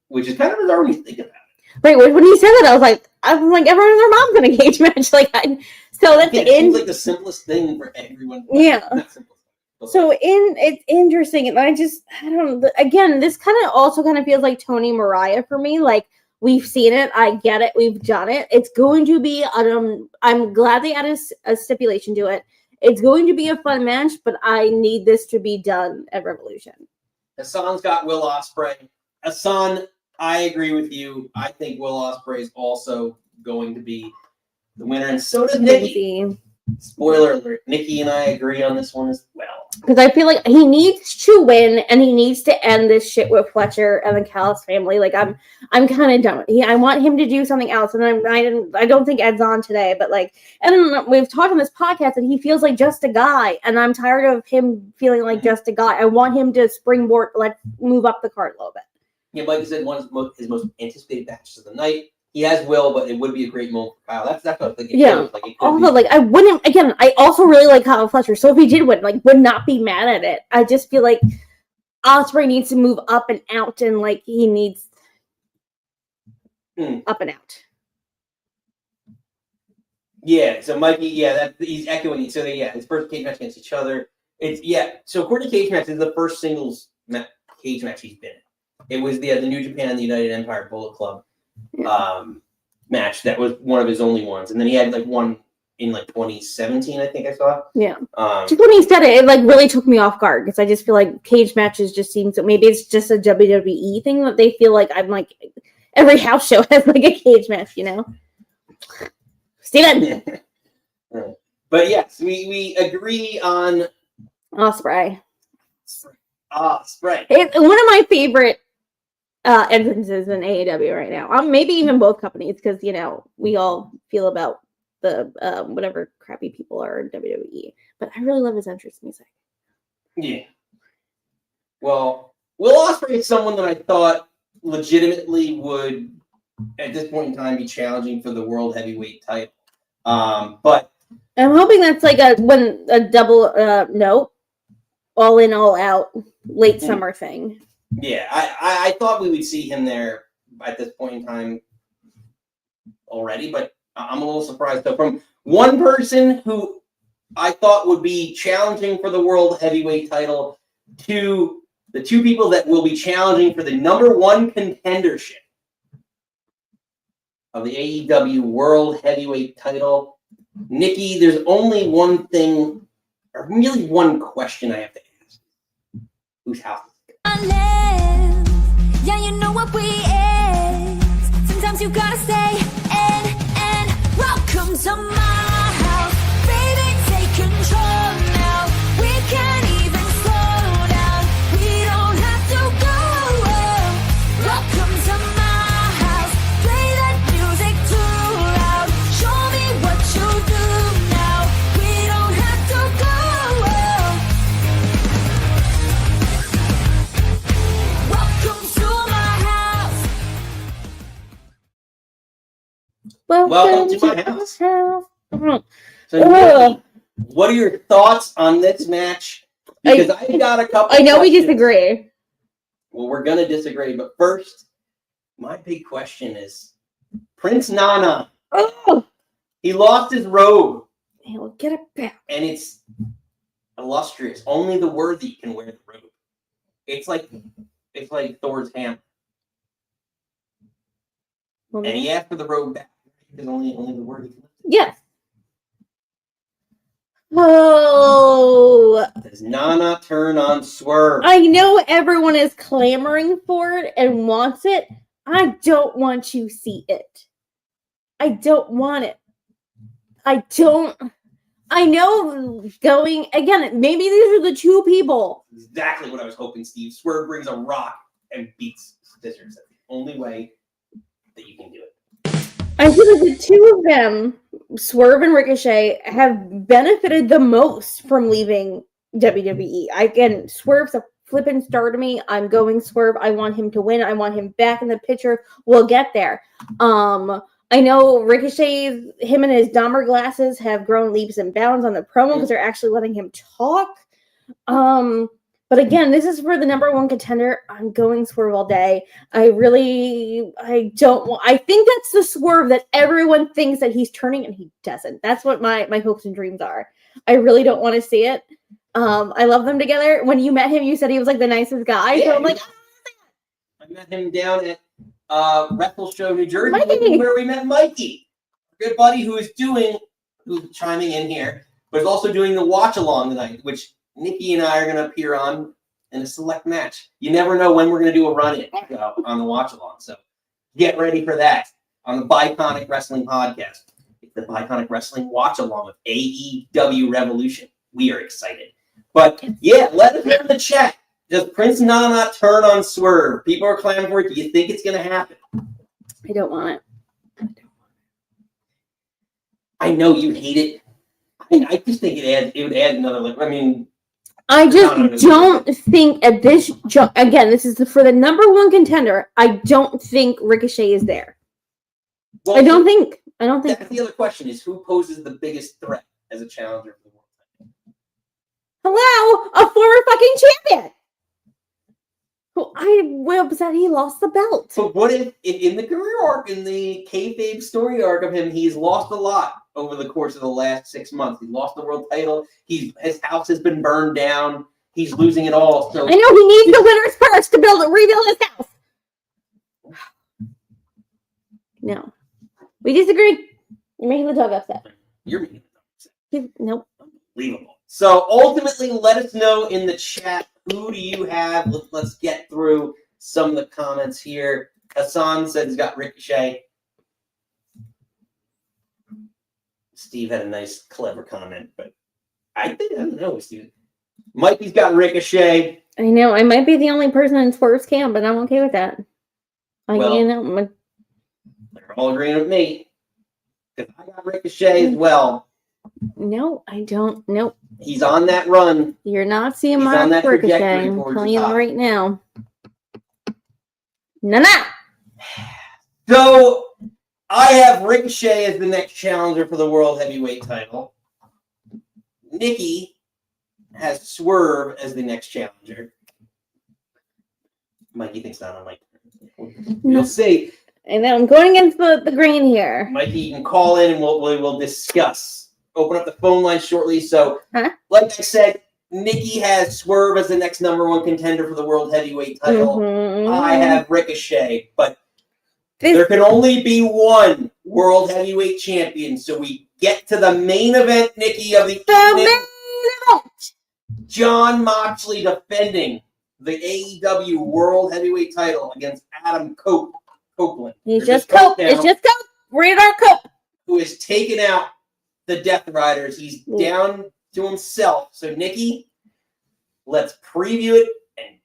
which is kind of bizarre when you think about it. Right, when you said that, I was like, everyone and their mom's in a cage match. So that's it seems like the simplest thing for everyone. Yeah. So it's interesting, and I don't. Again, this kind of also feels like Tony Mariah for me. Like, we've seen it, I get it, we've done it. It's going to be. I'm glad they added a stipulation to it. It's going to be a fun match, but I need this to be done at Revolution. Hassan's got Will Ospreay. Hassan, I agree with you. I think Will Ospreay is also going to be the winner, and so does Nikki. Spoiler alert, Nikki and I agree on this one as well. Because I feel like he needs to win, and he needs to end this shit with Fletcher and the Callis family. Like, I'm kind of done. I want him to do something else, and I don't think Ed's on today, but and we've talked on this podcast that he feels like just a guy, and I'm tired of him feeling like just a guy. I want him to springboard, move up the card a little bit. Yeah, Mike said one of his most anticipated matches of the night. He has Will, but it would be a great moment for Kyle. That's what I was thinking. Yeah. I wouldn't. Again, I also really like Kyle Fletcher. So if he did win, would not be mad at it. I just feel like Ospreay needs to move up and out, and he needs up and out. Yeah. So Mikey, he's echoing it. So his first cage match against each other. So according to Cage Match, this is the first singles cage match he's been in. It was the New Japan and the United Empire Bullet Club. Match that was one of his only ones, and then he had one in 2017, I think I saw. Yeah. Just when he said it, really took me off guard because I just feel like cage matches just seem so. Maybe it's just a WWE thing that they feel like I'm every house show has a cage match, Steven. Right. But yes, we agree on Ospreay. Ospreay. It's one of my favorite entrances in AEW right now. Maybe even both companies, because we all feel about the whatever crappy people are in WWE. But I really love his entrance music. Yeah. Well, Will Ospreay is someone that I thought legitimately would, at this point in time, be challenging for the World Heavyweight title. But I'm hoping that's a double all in, all out late summer thing. Yeah, I thought we would see him there at this point in time already, but I'm a little surprised. So from one person who I thought would be challenging for the World Heavyweight title to the two people that will be challenging for the #1 contendership of the AEW World Heavyweight title. Nikki, there's only one thing, or really one question I have to ask. Whose house is it? I live. Yeah, you know what we is. Sometimes you gotta stay and welcome to my house. Baby, take control now. We can't even slow down. We don't have to go. Welcome to my house. Play that music too loud. Show me what you do now. We don't have to go. Welcome to my house. Welcome to my house. house. So, Nikki, what are your thoughts on this match? Because I've got a couple. I know we questions. disagree. Well, we're gonna disagree, but first, my big question is Prince Nana. Oh, He lost his robe, he'll get it back. and it's illustrious. Only the worthy can wear the robe. It's like Thor's hammer, and he asked for the robe back because only the worthy can. Yes. Oh, Does Nana turn on Swerve? I know everyone is clamoring for it and wants it. I don't want to see it. I don't want it. I know going again, maybe these are the two people. Exactly what I was hoping, Steve. Swerve brings a rock and beats Scissors. That's the only way that you can do it. I feel like the two of them, Swerve and Ricochet, have benefited the most from leaving WWE. Again, Swerve's a flippin' star to me. I'm going Swerve. I want him to win. I want him back in the picture. We'll get there. I know Ricochet, him and his Dahmer glasses have grown leaps and bounds on the promo because they're actually letting him talk. But again, this is for the number one contender. I'm going Swerve all day. I think that's the Swerve that everyone thinks that he's turning and he doesn't. That's what my hopes and dreams are. I really don't want to see it. I love them together. When you met him, you said he was like the nicest guy. Yeah, so I'm like, I met him down at Wrestle Show, New Jersey, Mikey. where we met Mikey, a good buddy who's chiming in here, but is also doing the watch along tonight, which Nikki and I are going to appear on in a select match. You never know when we're going to do a run-in on the watch along, so get ready for that on the Biconic Wrestling Podcast. It's the Biconic Wrestling watch along with AEW Revolution. We are excited. But yeah, let us know in the chat. Does Prince Nana turn on Swerve? People are clamoring for it. Do you think it's going to happen? I don't want it. I know you hate it. I just think it would add another. I just don't think at this again, this is for the number one contender. I don't think Ricochet is there. Well, I don't think. That's the other question: is who poses the biggest threat as a challenger for the world title? Hello, a former fucking champion. Who I was upset he lost the belt. But what if in the career arc, in the kayfabe story arc of him, he's lost a lot over the course of the last 6 months. He lost the world title. His house has been burned down. He's losing it all. So I know he needs the winners first to rebuild his house. No, we disagree. You're making the dog upset. You're making it upset. Nope. Unbelievable. So ultimately, let us know in the chat, who do you have? Let's get through some of the comments here. Hassan said he's got Ricochet. Steve had a nice, clever comment, but I don't know, Steve. Mikey's got Ricochet. I know. I might be the only person in Swerve's camp, but I'm okay with that. They're all agreeing with me. Because I got Ricochet as well. No, I don't. Nope. He's on that run. You're not seeing He's my on that Ricochet. trajectory I'm towards telling the you top. right now. No. So I have Ricochet as the next challenger for the World Heavyweight title. Nikki has Swerve as the next challenger. Mikey thinks not on Mike. We'll see. And then I'm going against the grain here. Mikey, you can call in and we'll discuss. Open up the phone line shortly. So, Huh? like I said, Nikki has Swerve as the next number one contender for the World Heavyweight title. Mhm. I have Ricochet, but There can only be one World Heavyweight Champion, so we get to the main event, Nikki, of the evening. main event. Jon Moxley defending the AEW World Heavyweight title against Adam Copeland. He's Or just Cope. now, It's just Cope. Radar Cope. who has taken out the Death Riders. He's down to himself. So, Nikki, let's preview it and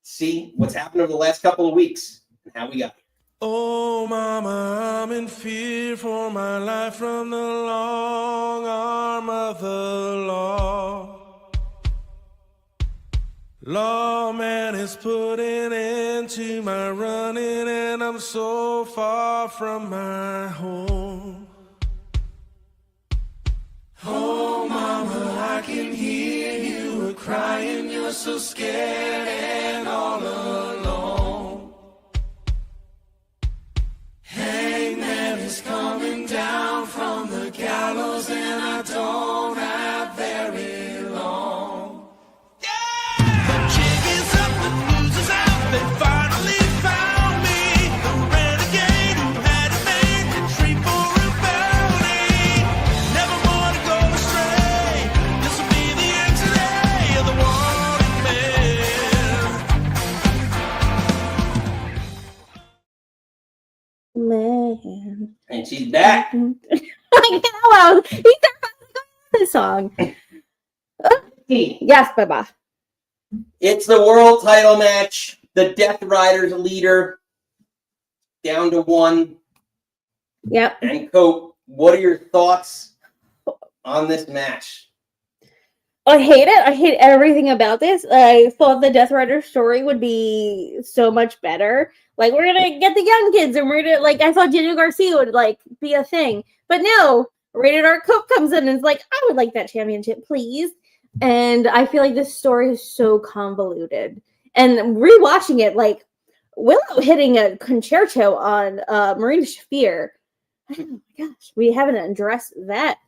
see what's happened over the last couple of weeks and how we got here. Oh, mama, I'm in fear for my life from the long arm of the law. Lawman is putting end to my running, and I'm so far from my home. Oh, mama, I can hear you crying. You're so scared and all alone. Hangman is coming down from the gallows, and I don't have very long. The jig is up, the news is out, they finally found me. The renegade who had it made to treat for a bounty. Never more to go astray. This will be the end today of the wanted man. Man. And she's back. I know. He's this song. Yes, Baba. It's the world title match. The Death Riders leader down to one. Yep. And Cope, what are your thoughts on this match? I hate it. I hate everything about this. I thought the Death Rider story would be so much better. Like, we're gonna get the young kids, and we're gonna, like, I thought Daniel Garcia would, like, be a thing. But no, Rated R Cope comes in and is like, I would like that championship, please. And I feel like this story is so convoluted. And rewatching it, like, Willow hitting a concerto on Marina Shafir. Oh my gosh, we haven't addressed that.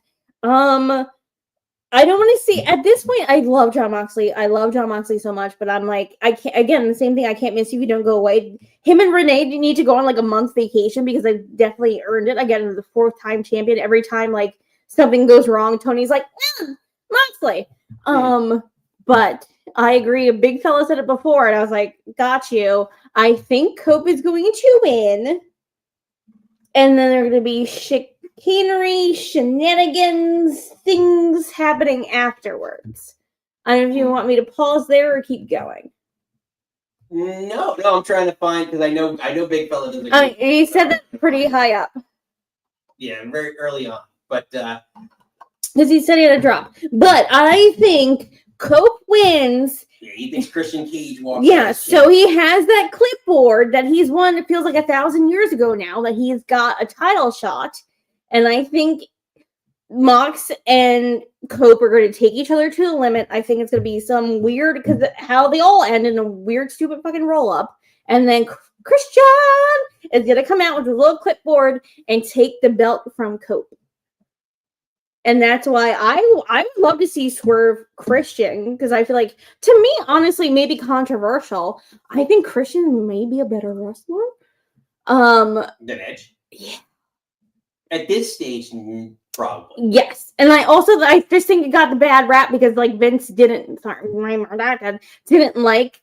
I don't want to see, at this point, I love Jon Moxley. I love Jon Moxley so much, but I'm like, I can't, again, the same thing, I can't miss you if you don't go away. Him and Renee need to go on like a month's vacation because they've definitely earned it. Again, the 4th time champion. Every time like something goes wrong, Tony's like, Moxley. But I agree. A big fella said it before, and I was like, got you. I think Cope is going to win. And then there are going to be chicanery, shenanigans, things happening afterwards. I don't know if you want me to pause there or keep going. No, I'm trying to find, because I know Big Fella doesn't agree. He said that pretty high up. Yeah, very early on. But because he said he had a drop. But I think Cope wins. yeah, he thinks Christian Cage walks. Yeah, so he has that clipboard that he's won, it feels like 1,000 years ago now, that he's got a title shot. And I think Mox and Cope are going to take each other to the limit. I think it's going to be some weird, because how they all end in a weird, stupid fucking roll-up. And then Christian is going to come out with a little clipboard and take the belt from Cope. And that's why I would love to see Swerve Christian, because I feel like, to me, honestly, maybe controversial, I think Christian may be a better wrestler. Than Edge? Yeah. At this stage, probably. Yes. And I just think it got the bad rap because, like, Vince didn't like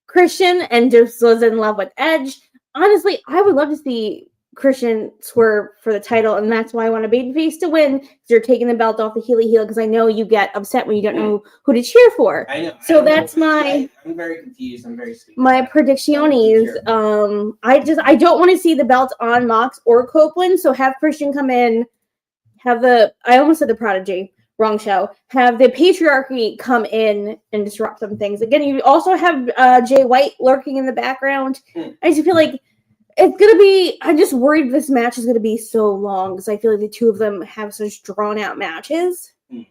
Christian and just was in love with Edge. Honestly, I would love to see Christian Swerve for the title, and that's why I want a babyface to win, because you're taking the belt off the heel, because I know you get upset when you don't know who to cheer for. I know. So that's my... I'm very confused. I'm very stupid. My predictiones. I don't want to see the belt on Mox or Copeland, so have Christian come in, I almost said the Prodigy, wrong show, have the Patriarchy come in and disrupt some things. Again, you also have Jay White lurking in the background. I just feel like it's going to be, I'm just worried this match is going to be so long, because I feel like the two of them have such drawn out matches. Yeah.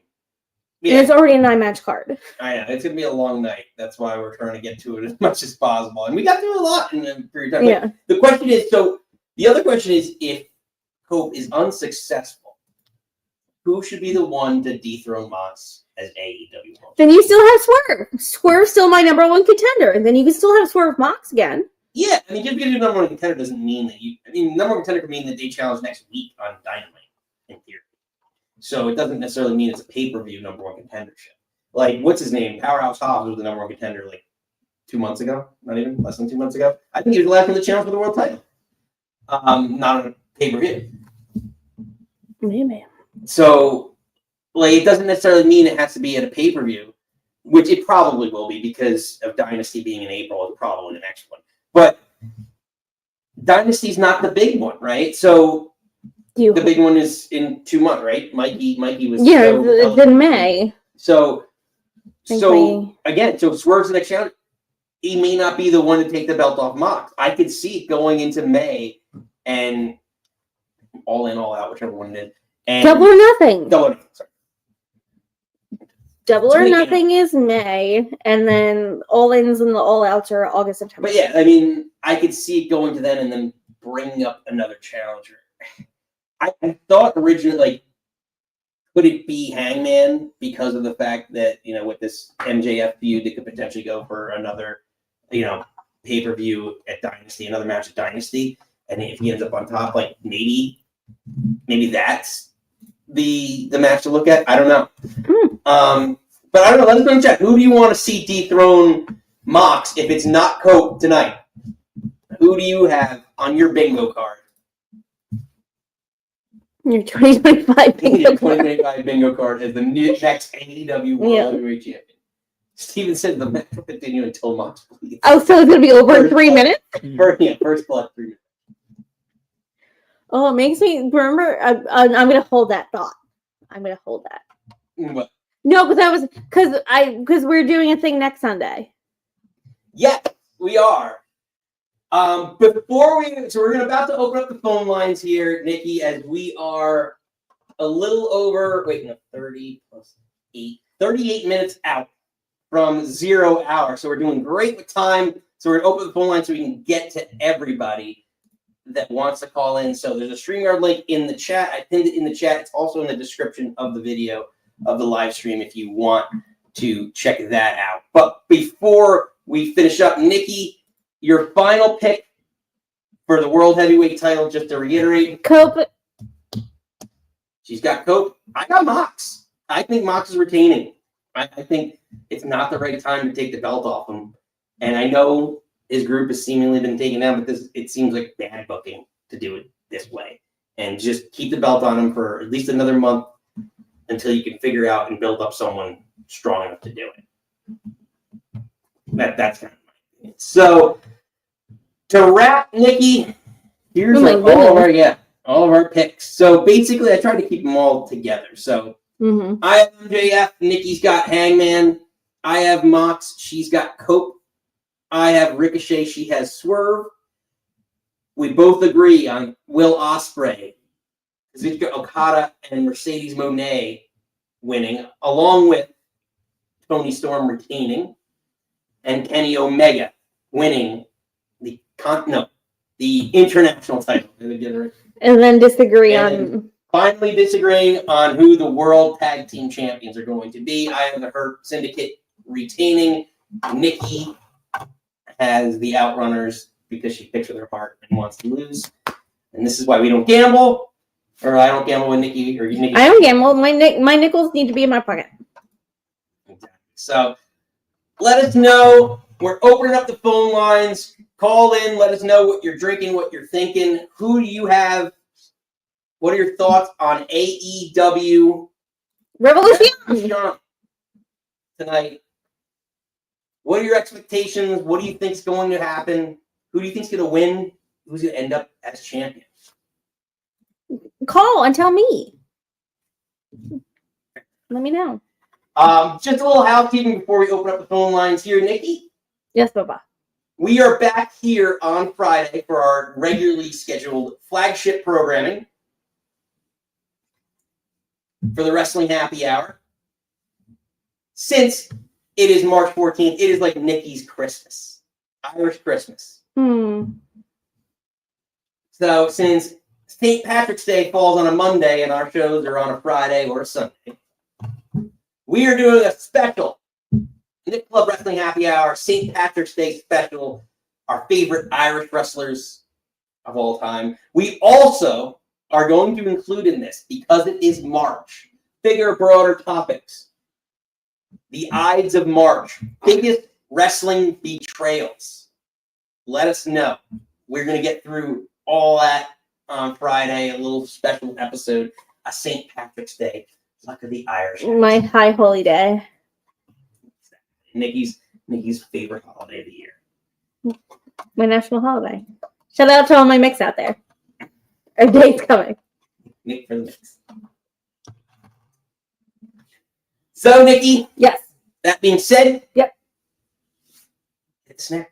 And it's already a 9-match card. I know. It's going to be a long night. That's why we're trying to get to it as much as possible. And we got through a lot in a period of time. Yeah. The question is, the other question is, if Cope is unsuccessful, who should be the one to dethrone Mox as AEW World? Then you still have Swerve. Swerve's still my number 1 contender. And then you can still have Swerve Mox again. Yeah, I mean, just because you're number one contender doesn't mean that you. I mean, number one contender could mean that they challenge next week on Dynamite, in theory. So it doesn't necessarily mean it's a pay-per-view number one contendership. Like, what's his name? Powerhouse Hobbs was the number one contender like 2 months ago. Not even less than 2 months ago. I think he was the last one to challenge for the world title. Not on a pay-per-view. Maybe. So, like, it doesn't necessarily mean it has to be at a pay-per-view, which it probably will be because of Dynasty being in April. It's probably the next one. But Dynasty's not the big one, right? So the big one is in 2 months, right? Mikey was it's in May. So again, so Swerve's the next challenge. He may not be the one to take the belt off Mox. I could see it going into May and all in, all out, whichever one it is. And Double or Nothing. Sorry. Double or Nothing is May, and then All Ins and the All Outs are August, September. But yeah, I mean, I could see it going to them and then bringing up another challenger. I thought originally, like, could it be Hangman because of the fact that, you know, with this MJF feud, they could potentially go for another, you know, pay-per-view at Dynasty, another match at Dynasty, and if he ends up on top, like, maybe that's the match to look at. I don't know. But I don't know. Let us know in chat. Who do you want to see dethrone Mox if it's not Cope tonight? Who do you have on your bingo card? Your 2025 bingo card. 2025 bingo card as the next AEW World Heavyweight Champion. Steven said the match will continue until Mox bleeds. Oh, so it's going to be over in 3 minutes? First blood 3 minutes. Oh, it makes me remember. I'm going to hold that thought. I'm going to hold that. What? No, because we're doing a thing next Sunday. Yes, we are. So we're about to open up the phone lines here, Nikki, as we are a little over 30 plus 8, 38 minutes out from 0 hour. So we're doing great with time. So we're gonna open the phone line so we can get to everybody that wants to call in. So there's a StreamYard link in the chat. I pinned it in the chat. It's also in the description of the video of the live stream if you want to check that out. But before we finish up, Nikki, your final pick for the World Heavyweight title, just to reiterate. Cope. She's got Cope. I got Mox. I think Mox is retaining. I think it's not the right time to take the belt off him. And I know his group has seemingly been taken down, but it seems like bad booking to do it this way. And just keep the belt on him for at least another month until you can figure out and build up someone strong enough to do it. That's kind of my opinion. So to wrap, Nikki, here's all of our picks. So basically, I tried to keep them all together. So I have MJF, Nikki's got Hangman. I have Mox, she's got Cope. I have Ricochet, she has Swerve. We both agree on Will Ospreay, Kazuchika Okada, and Mercedes Moné winning, along with Toni Storm retaining, and Kenny Omega winning the international title. And then finally disagreeing on who the World Tag Team Champions are going to be. I have the Hurt Syndicate retaining. Nikki has the Outrunners because she picks with her heart and wants to lose. And this is why we don't gamble. Or I don't gamble with Nikki. Or Nikki. I don't gamble. My nickels need to be in my pocket. Exactly. So let us know. We're opening up the phone lines. Call in. Let us know what you're drinking, what you're thinking. Who do you have? What are your thoughts on AEW Revolution tonight? What are your expectations? What do you think is going to happen? Who do you think is going to win? Who's going to end up as champion? Call and tell me. Let me know. Just a little housekeeping before we open up the phone lines here, Nikki. Yes, Baba. We are back here on Friday for our regularly scheduled flagship programming for the Wrestling Happy Hour. Since it is March 14th, it is like Nikki's Christmas. Irish Christmas. So since St. Patrick's Day falls on a Monday and our shows are on a Friday or a Sunday, we are doing a special Nick Club Wrestling Happy Hour St. Patrick's Day special our favorite Irish wrestlers of all time. We also are going to include in this, because it is March, bigger, broader topics. The Ides of March, biggest wrestling betrayals. Let us know. We're going to get through all that on Friday, a little special episode, a St. Patrick's Day. Luck of the Irish. My high holy day. Nikki's favorite holiday of the year. My national holiday. Shout out to all my mix out there. Our day's coming. Nick for the mix. So, Nikki. Yes. That being said. Yep. Hit the snare.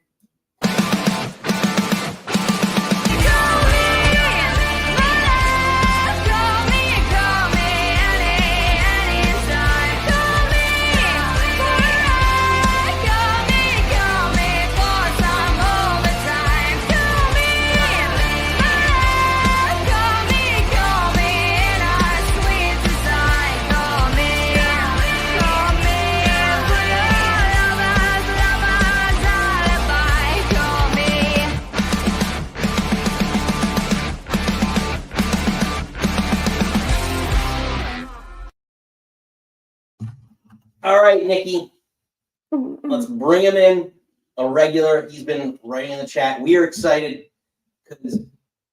All right, Nikki. Let's bring him in. A regular. He's been writing in the chat. We are excited because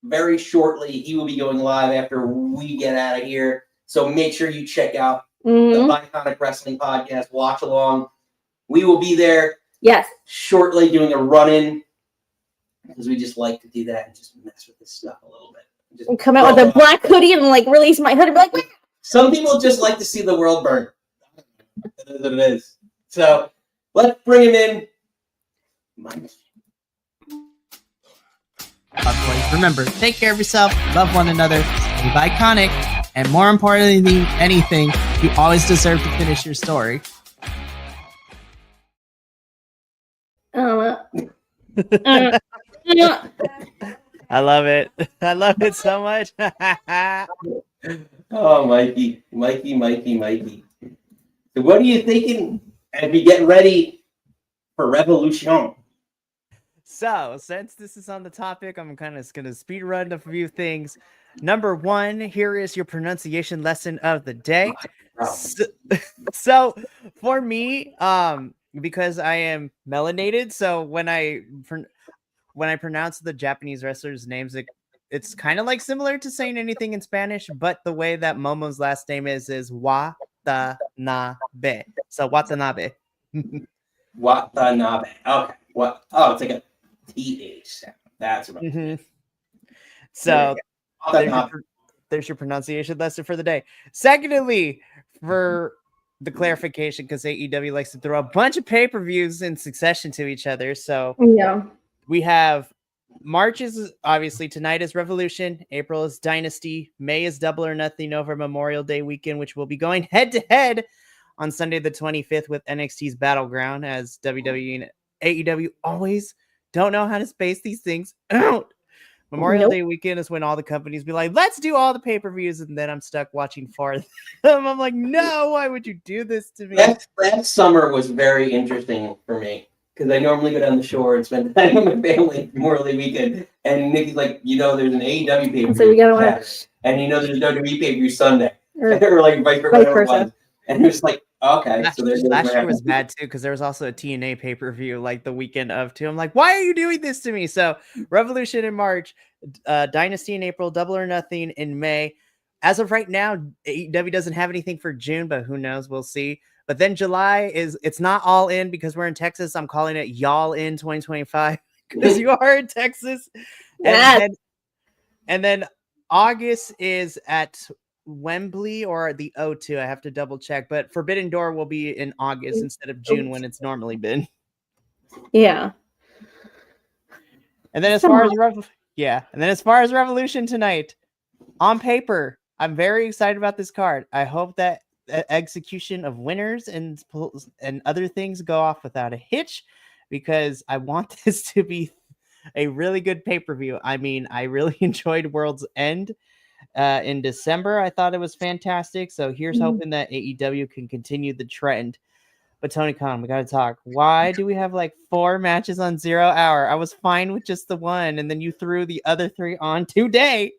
very shortly he will be going live after we get out of here. So make sure you check out the Iconic Wrestling Podcast. Watch along. We will be there. Yes. Shortly doing a run-in because we just like to do that and just mess with this stuff a little bit. Just come out with a black hoodie and like release my hoodie. Like, some people just like to see the world burn. That is what it is. So let's bring him in. Remember, take care of yourself, love one another, be iconic, and more importantly than anything, you always deserve to finish your story. I love it. I love it so much. Oh, Mikey. So what are you thinking as we get ready for Revolution? So, since this is on the topic, I'm kind of going to speed run a few things. Number one, here is your pronunciation lesson of the day. So for me, because I am melanated, so when I pronounce the Japanese wrestlers' names, it's kind of like similar to saying anything in Spanish, but the way that Momo's last name is Watanabe. So Watanabe. Watanabe. Okay. What? Oh, it's like a TH sound. That's what. Mm-hmm. So there's your pronunciation lesson for the day. Secondly, for the clarification, because AEW likes to throw a bunch of pay-per-views in succession to each other. So yeah, we have March is obviously tonight is Revolution, April is Dynasty, May is Double or Nothing over Memorial Day weekend, which will be going head to head on Sunday the 25th with NXT's Battleground, as WWE and AEW always don't know how to space these things out. Memorial Day weekend is when all the companies be like, let's do all the pay-per-views, and then I'm stuck watching for them. I'm like, no, why would you do this to me? That summer was very interesting for me because I normally go down the shore and spend time with my family Memorial Day weekend, and Nikki's like, there's an AEW pay-per-view, so we gotta watch, and there's WWE pay-per-view Sunday, or like vice versa. And it was like, okay. Last year was bad too because there was also a TNA pay-per-view like the weekend of too. I'm like, why are you doing this to me? So Revolution in March, Dynasty in April, Double or Nothing in May. As of right now, AEW doesn't have anything for June, but who knows? We'll see. But then July it's not all in because we're in Texas. I'm calling it y'all in 2025 because you are in Texas. And then August is at Wembley or the O2. I have to double check, but Forbidden Door will be in August instead of June when it's normally been. Yeah. And then as far as Revolution tonight, on paper, I'm very excited about this card. I hope that execution of winners and other things go off without a hitch, because I want this to be a really good pay-per-view. I mean, I really enjoyed World's End in December. I thought it was fantastic. So here's hoping that AEW can continue the trend. But Tony Khan, we gotta talk. Why do we have like 4 matches on 0 hour? I was fine with just the one, and then you threw the other 3 on today.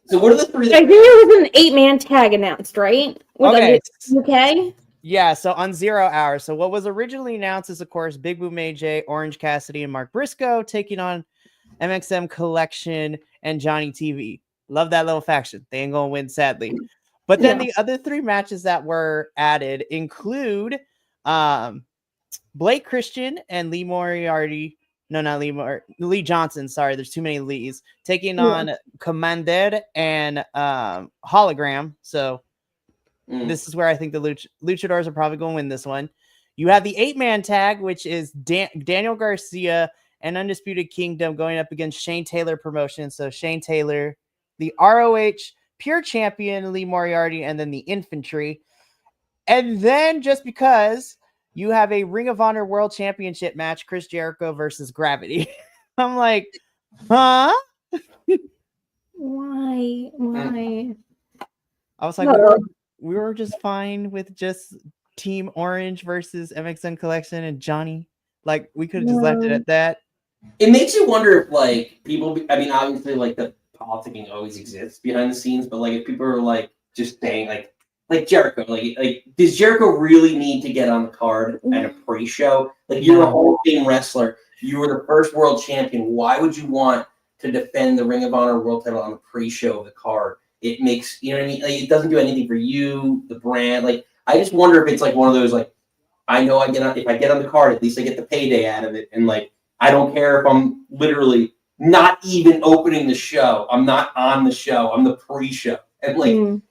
So what are the 3? I think it was an 8-man tag announced, right? With Okay. UK. Yeah, so on 0 hour. So what was originally announced is, of course, Big Boom AJ, Orange Cassidy, and Mark Briscoe taking on MXM Collection and Johnny TV. Love that little faction. They ain't gonna win, sadly. But then the other 3 matches that were added include Blake Christian and Lee Moriarty. No, not Lee Johnson. Sorry, there's too many Lees. Taking on Commander and Hologram. So this is where I think the Luchadors are probably going to win this one. You have the 8-man tag, which is Daniel Garcia and Undisputed Kingdom going up against Shane Taylor Promotion. So Shane Taylor, the ROH Pure Champion, Lee Moriarty, and then the Infantry. And then just because you have a Ring of Honor World Championship match, Chris Jericho versus Gravity. I'm like, huh? Why? I was like, we were just fine with just Team Orange versus MXN Collection and Johnny. Like, we could have just left it at that. It makes you wonder if, like, people, I mean, obviously, like, the politicking always exists behind the scenes, but, like, if people are, like, just saying, like Jericho, like, does Jericho really need to get on the card at a pre-show? Like, you're a Hall of Fame wrestler. You were the first world champion. Why would you want to defend the Ring of Honor world title on the pre-show of the card? It makes, you know what I mean? Like, it doesn't do anything for you, the brand. Like, I just wonder if it's, like, one of those, like, I know if I get on the card, at least I get the payday out of it. And, like, I don't care if I'm literally not even opening the show. I'm not on the show. I'm the pre-show. And, like,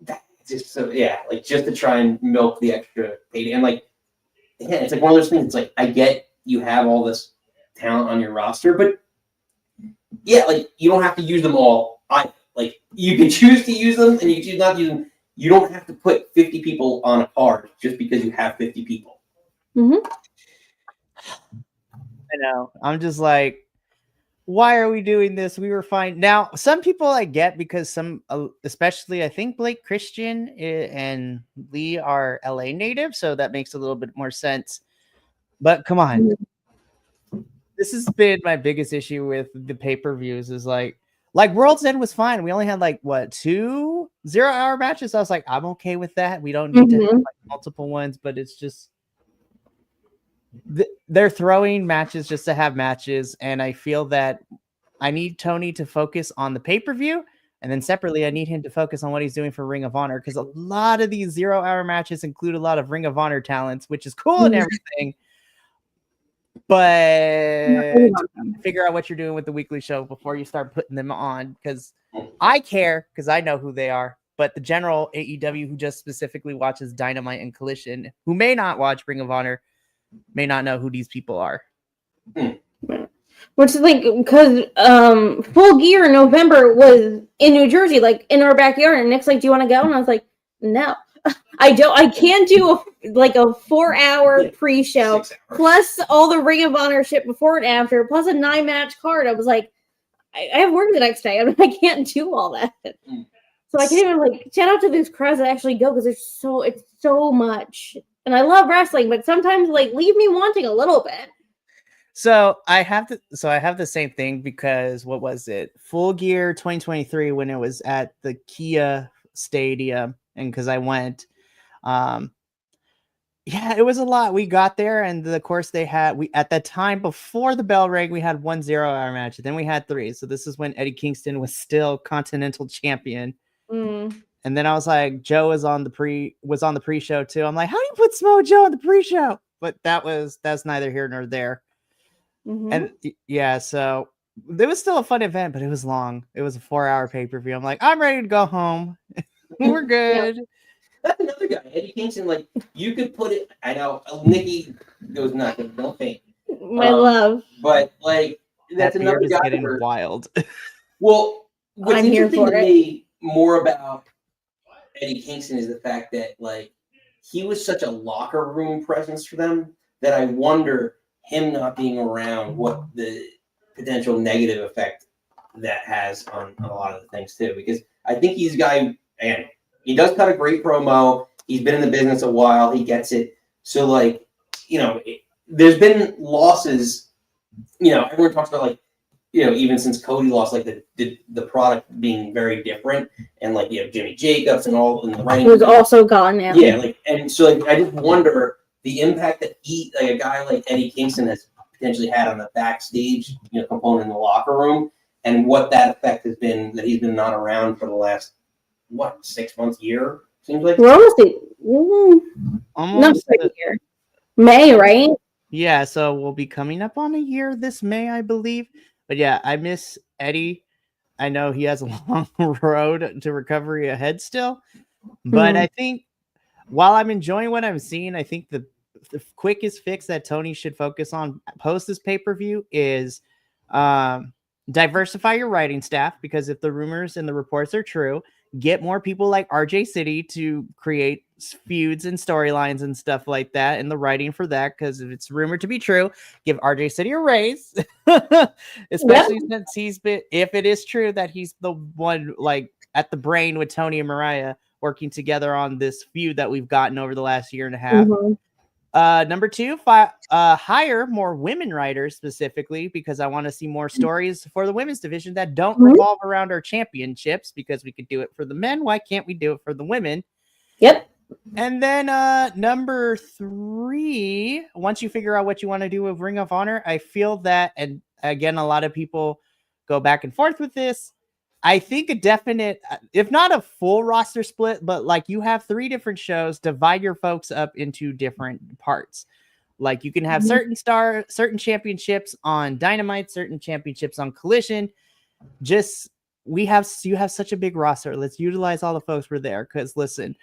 that's just so, yeah, like, just to try and milk the extra payday. And, like, again, it's like one of those things. It's like, I get you have all this talent on your roster, but, yeah, like, you don't have to use them all. Like, you can choose to use them, and you can choose not to use them. You don't have to put 50 people on a card just because you have 50 people. Mm-hmm. I know. I'm just like, why are we doing this? We were fine. Now, some people I get because some, especially I think Blake Christian and Lee are LA native, so that makes a little bit more sense. But come on. This has been my biggest issue with the pay-per-views is like World's End was fine. We only had like, 2 0-hour matches? I was like, I'm okay with that. We don't need to have like multiple ones, but it's just they're throwing matches just to have matches, and I feel that I need Tony to focus on the pay-per-view, and then separately I need him to focus on what he's doing for Ring of Honor, because a lot of these 0-hour matches include a lot of Ring of Honor talents, which is cool and everything, but figure out what you're doing with the weekly show before you start putting them on, because I care, because I know who they are, but the general AEW who just specifically watches Dynamite and Collision, who may not watch Ring of Honor, may not know who these people are. Which is like, because Full Gear in November was in New Jersey, like in our backyard, and Nick's like, do you want to go? And I was like, no, I don't. I can't do a 4-hour pre-show plus all the Ring of Honor shit before and after, plus a 9-match card. I was like, I have work the next day. I can't do all that. So I can't even like shout out to these crowds that actually go, because it's so much. And I love wrestling, but sometimes like leave me wanting a little bit. So I have the same thing, because what was it? Full Gear 2023 when it was at the Kia Stadium, and because I went, yeah, it was a lot. We got there, and of course we at that time before the bell rang, we had 1 0-hour match, and then we had 3. So this is when Eddie Kingston was still Continental champion. And then I was like, Joe was on the pre-show too. I'm like, how do you put Samoa Joe on the pre-show? But that's neither here nor there. And yeah, so it was still a fun event, but it was long. It was a 4-hour pay-per-view. I'm like, I'm ready to go home. We're good. Yeah. That's another guy, Eddie Kingston. Like, you could put it. I know Nikki goes nuts. Don't faint. My love. But like, that's that another beard is guy. Getting wild. Well, what's I'm here interesting for to it. me more about Eddie Kingston is the fact that like he was such a locker room presence for them that I wonder him not being around what the potential negative effect that has on a lot of the things too. Because I think he's a guy, and he does cut a great promo. He's been in the business a while. He gets it. So like, there's been losses. Everyone talks about like, even since Cody lost, like the product being very different, and like Jimmy Jacobs and all in the ring Who's also gone now. Yeah, and so like I just wonder the impact that a guy like Eddie Kingston has potentially had on the backstage, component in the locker room, and what that effect has been that he's been not around for the last 6 months, year seems like. We're almost not Almost a year. May, right? Yeah, so we'll be coming up on a year this May, I believe. But yeah, I miss Eddie. I know he has a long road to recovery ahead still. But I think while I'm enjoying what I'm seeing, I think the quickest fix that Tony should focus on post this pay-per-view is diversify your writing staff, because if the rumors and the reports are true, get more people like RJ City to create feuds and storylines and stuff like that, and the writing for that, because if it's rumored to be true, give RJ City a raise. Especially since if it is true that he's the one like at the brain with Tony and Mariah working together on this feud that we've gotten over the last year and a half. Number 2, hire more women writers specifically, because I want to see more stories for the women's division that don't revolve around our championships, because we could do it for the men. Why can't we do it for the women? Yep. And then number 3, once you figure out what you want to do with Ring of Honor, I feel that, and again, a lot of people go back and forth with this, I think a definite, if not a full roster split, but like you have 3 different shows, divide your folks up into different parts. Like you can have certain championships on Dynamite, certain championships on Collision. You have such a big roster. Let's utilize all the folks we're there. Because listen,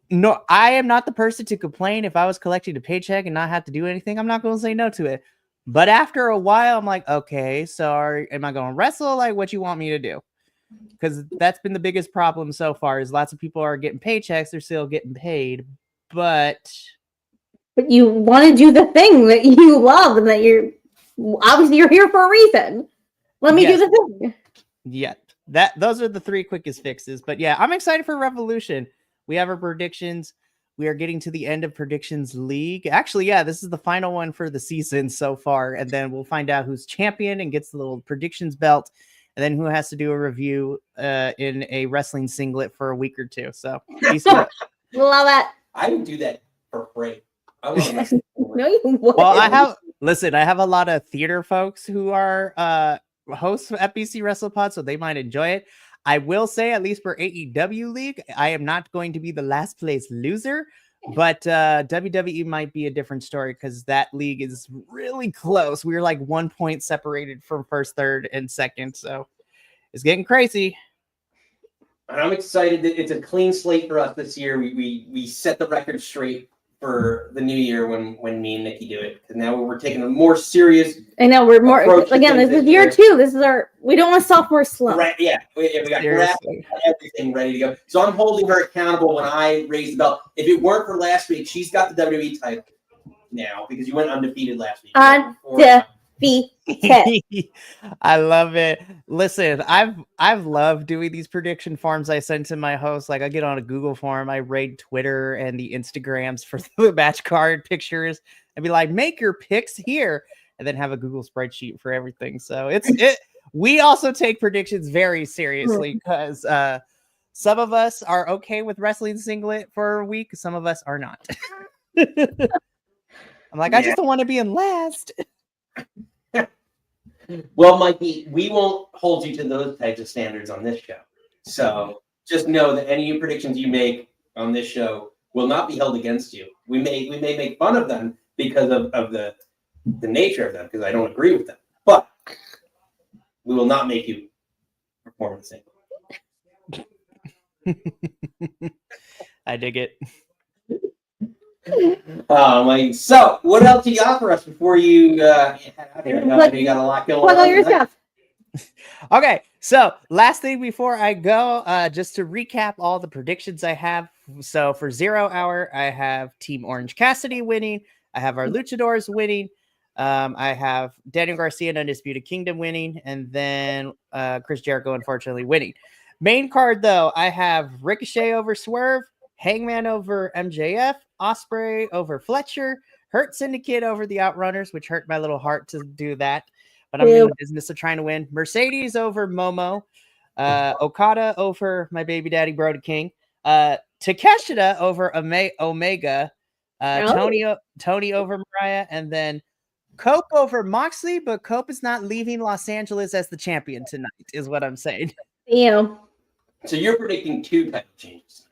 no, I am not the person to complain. If I was collecting a paycheck and not have to do anything, I'm not going to say no to it. But after a while, I'm like, okay, so am I going to wrestle? Like, what you want me to do? Because that's been the biggest problem so far, is lots of people are getting paychecks. They're still getting paid. But you want to do the thing that you love, and that you're here for a reason. Let me do the thing. Yeah, those are the 3 quickest fixes. But yeah, I'm excited for Revolution. We have our predictions. We are getting to the end of Predictions League. Actually, yeah, this is the final one for the season so far. And then we'll find out who's champion and gets the little predictions belt. And then who has to do a review in a wrestling singlet for a week or 2. So, love it. I would do that for free. I love No, you wouldn't. Well, I have a lot of theater folks who are hosts at BC WrestlePod, so they might enjoy it. I will say, at least for AEW League, I am not going to be the last place loser, but WWE might be a different story, because that league is really close. We're like 1 point separated from first, third, and second, so it's getting crazy. And I'm excited that it's a clean slate for us this year. We set the record straight for the new year when me and Nikki do it, because now we're taking a more serious. I know we're more again. This is year 2. This is we don't want sophomore slump. Right? Yeah, we got everything ready to go. So I'm holding her accountable when I raise the belt. If it weren't for last week, she's got the WWE title now, because you went undefeated last week. Undefeated. I love it. Listen, I've loved doing these prediction forms I send to my host. Like I get on a Google form, I raid Twitter and the Instagrams for the match card pictures and be like, make your picks here, and then have a Google spreadsheet for everything. So we also take predictions very seriously, because some of us are okay with wrestling singlet for a week, some of us are not. I'm like, I just don't want to be in last. Well, Mikey, we won't hold you to those types of standards on this show. So just know that any predictions you make on this show will not be held against you. We may make fun of them because of the nature of them, because I don't agree with them. But we will not make you perform the same. I dig it. So what else do you got for us before you head out here? I know you got a lot going on. All your stuff. Okay, so last thing before I go, just to recap all the predictions I have. So for 0 Hour, I have Team Orange Cassidy winning. I have our Luchadors winning. I have Daniel Garcia and Undisputed Kingdom winning, and then Chris Jericho unfortunately winning. Main card though, I have Ricochet over Swerve, Hangman over MJF, Ospreay over Fletcher, Hurt Syndicate over the Outrunners, which hurt my little heart to do that, but I'm in the business of trying to win. Mercedes over Momo, Okada over my baby daddy Brody King, Takeshita over Omega, Toni over Mariah, and then Cope over Moxley, but Cope is not leaving Los Angeles as the champion tonight, is what I'm saying. Yeah. So you're predicting 2 title changes.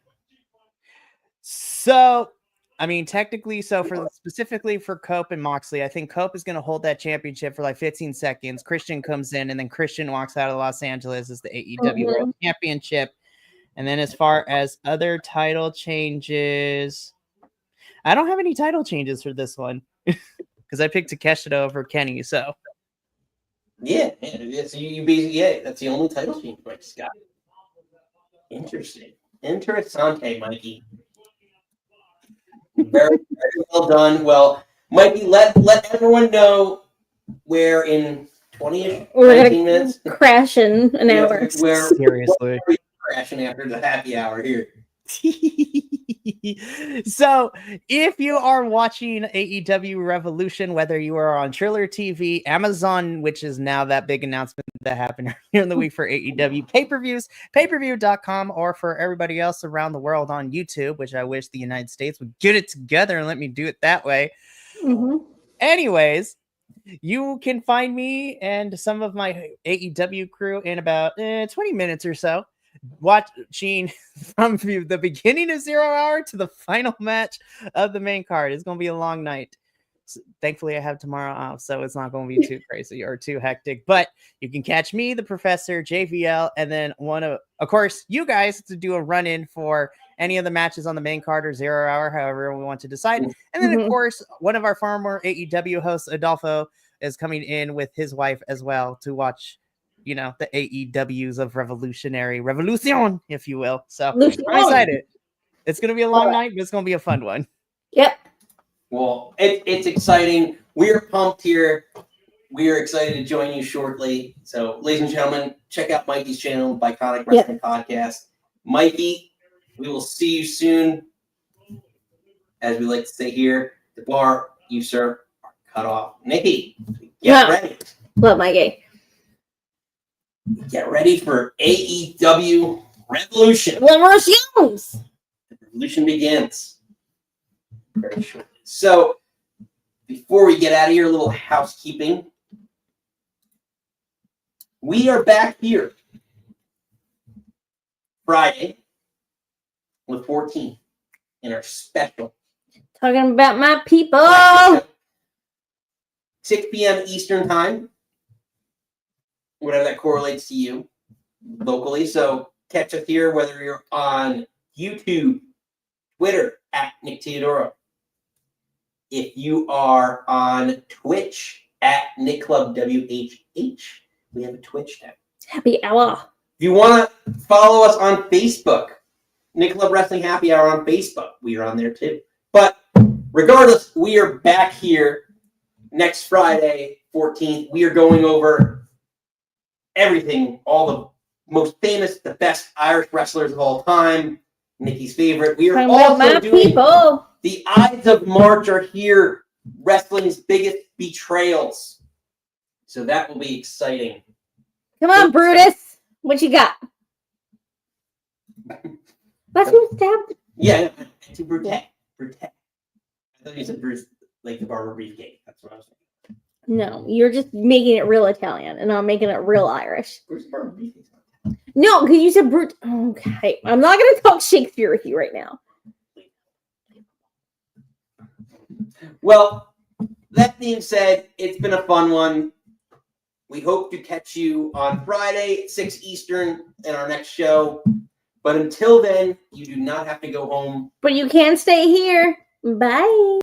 So, I mean, technically, specifically for Cope and Moxley, I think Cope is going to hold that championship for like 15 seconds. Christian comes in, and then Christian walks out of Los Angeles as the AEW World Championship. And then as far as other title changes, I don't have any title changes for this one because I picked Takeshita over Kenny. So, Yeah. So you basically, that's the only title change Mike Scott. Interesting. Interessante, Mikey. Very, very well done. Well, Mikey, let everyone know where in 20 We're 19 gonna minutes crash in an hour. where seriously. we're crashing after the happy hour here. So, if you are watching AEW Revolution, whether you are on Triller TV, Amazon, which is now that big announcement that happened earlier in the week for AEW pay-per-views, payperview.com, or for everybody else around the world on YouTube, which I wish the United States would get it together and let me do it that way. Anyways, you can find me and some of my AEW crew in about 20 minutes or so, watching from the beginning of 0 Hour to the final match of the main card. It's going to be a long night. So, thankfully, I have tomorrow off, so it's not going to be too crazy or too hectic. But you can catch me, the Professor, JVL, and then of course, you guys to do a run-in for any of the matches on the main card or 0 Hour, however we want to decide. And then, of course, one of our former AEW hosts, Adolfo, is coming in with his wife as well to watch, the AEWs of Revolution, if you will. So I'm excited. It's going to be a long night, but it's going to be a fun one. Yep. Well, it's exciting. We're pumped here. We are excited to join you shortly. So, ladies and gentlemen, check out Mikey's channel, Biconic Wrestling Podcast. Mikey, we will see you soon. As we like to say here, the bar, you, sir, are cut off. Nikki, get ready. Love my gay. Get ready for AEW Revolution. Revolutions. The revolution begins. Very short. So, before we get out of here, a little housekeeping. We are back here Friday with 14 in our special. Talking about my people. 6 p.m. Eastern time. Whatever that correlates to you locally. So catch us here, whether you're on YouTube, Twitter, at Nick Teodoro. If you are on Twitch, at Nick Club WHH, we have a Twitch now. Happy hour. If you want to follow us on Facebook, Nick Club Wrestling Happy Hour on Facebook, we are on there too. But regardless, we are back here next Friday, 14th. We are going over everything, all the most famous, the best Irish wrestlers of all time, Nikki's favorite. We are also doing people. The Ides of March are here, wrestling's biggest betrayals. So that will be exciting. Come on, Brutus. What you got? Let's move down. Yeah, to Brute. I thought you said Bruce, like the barber briefcase. That's what I was thinking. No, you're just making it real Italian, and I'm making it real Irish. Bruce barber briefcase. No, because you said Brute. Okay, I'm not going to talk Shakespeare with you right now. Well, that being said, it's been a fun one. We hope to catch you on Friday, 6 Eastern, in our next show. But until then, you do not have to go home. But you can stay here. Bye.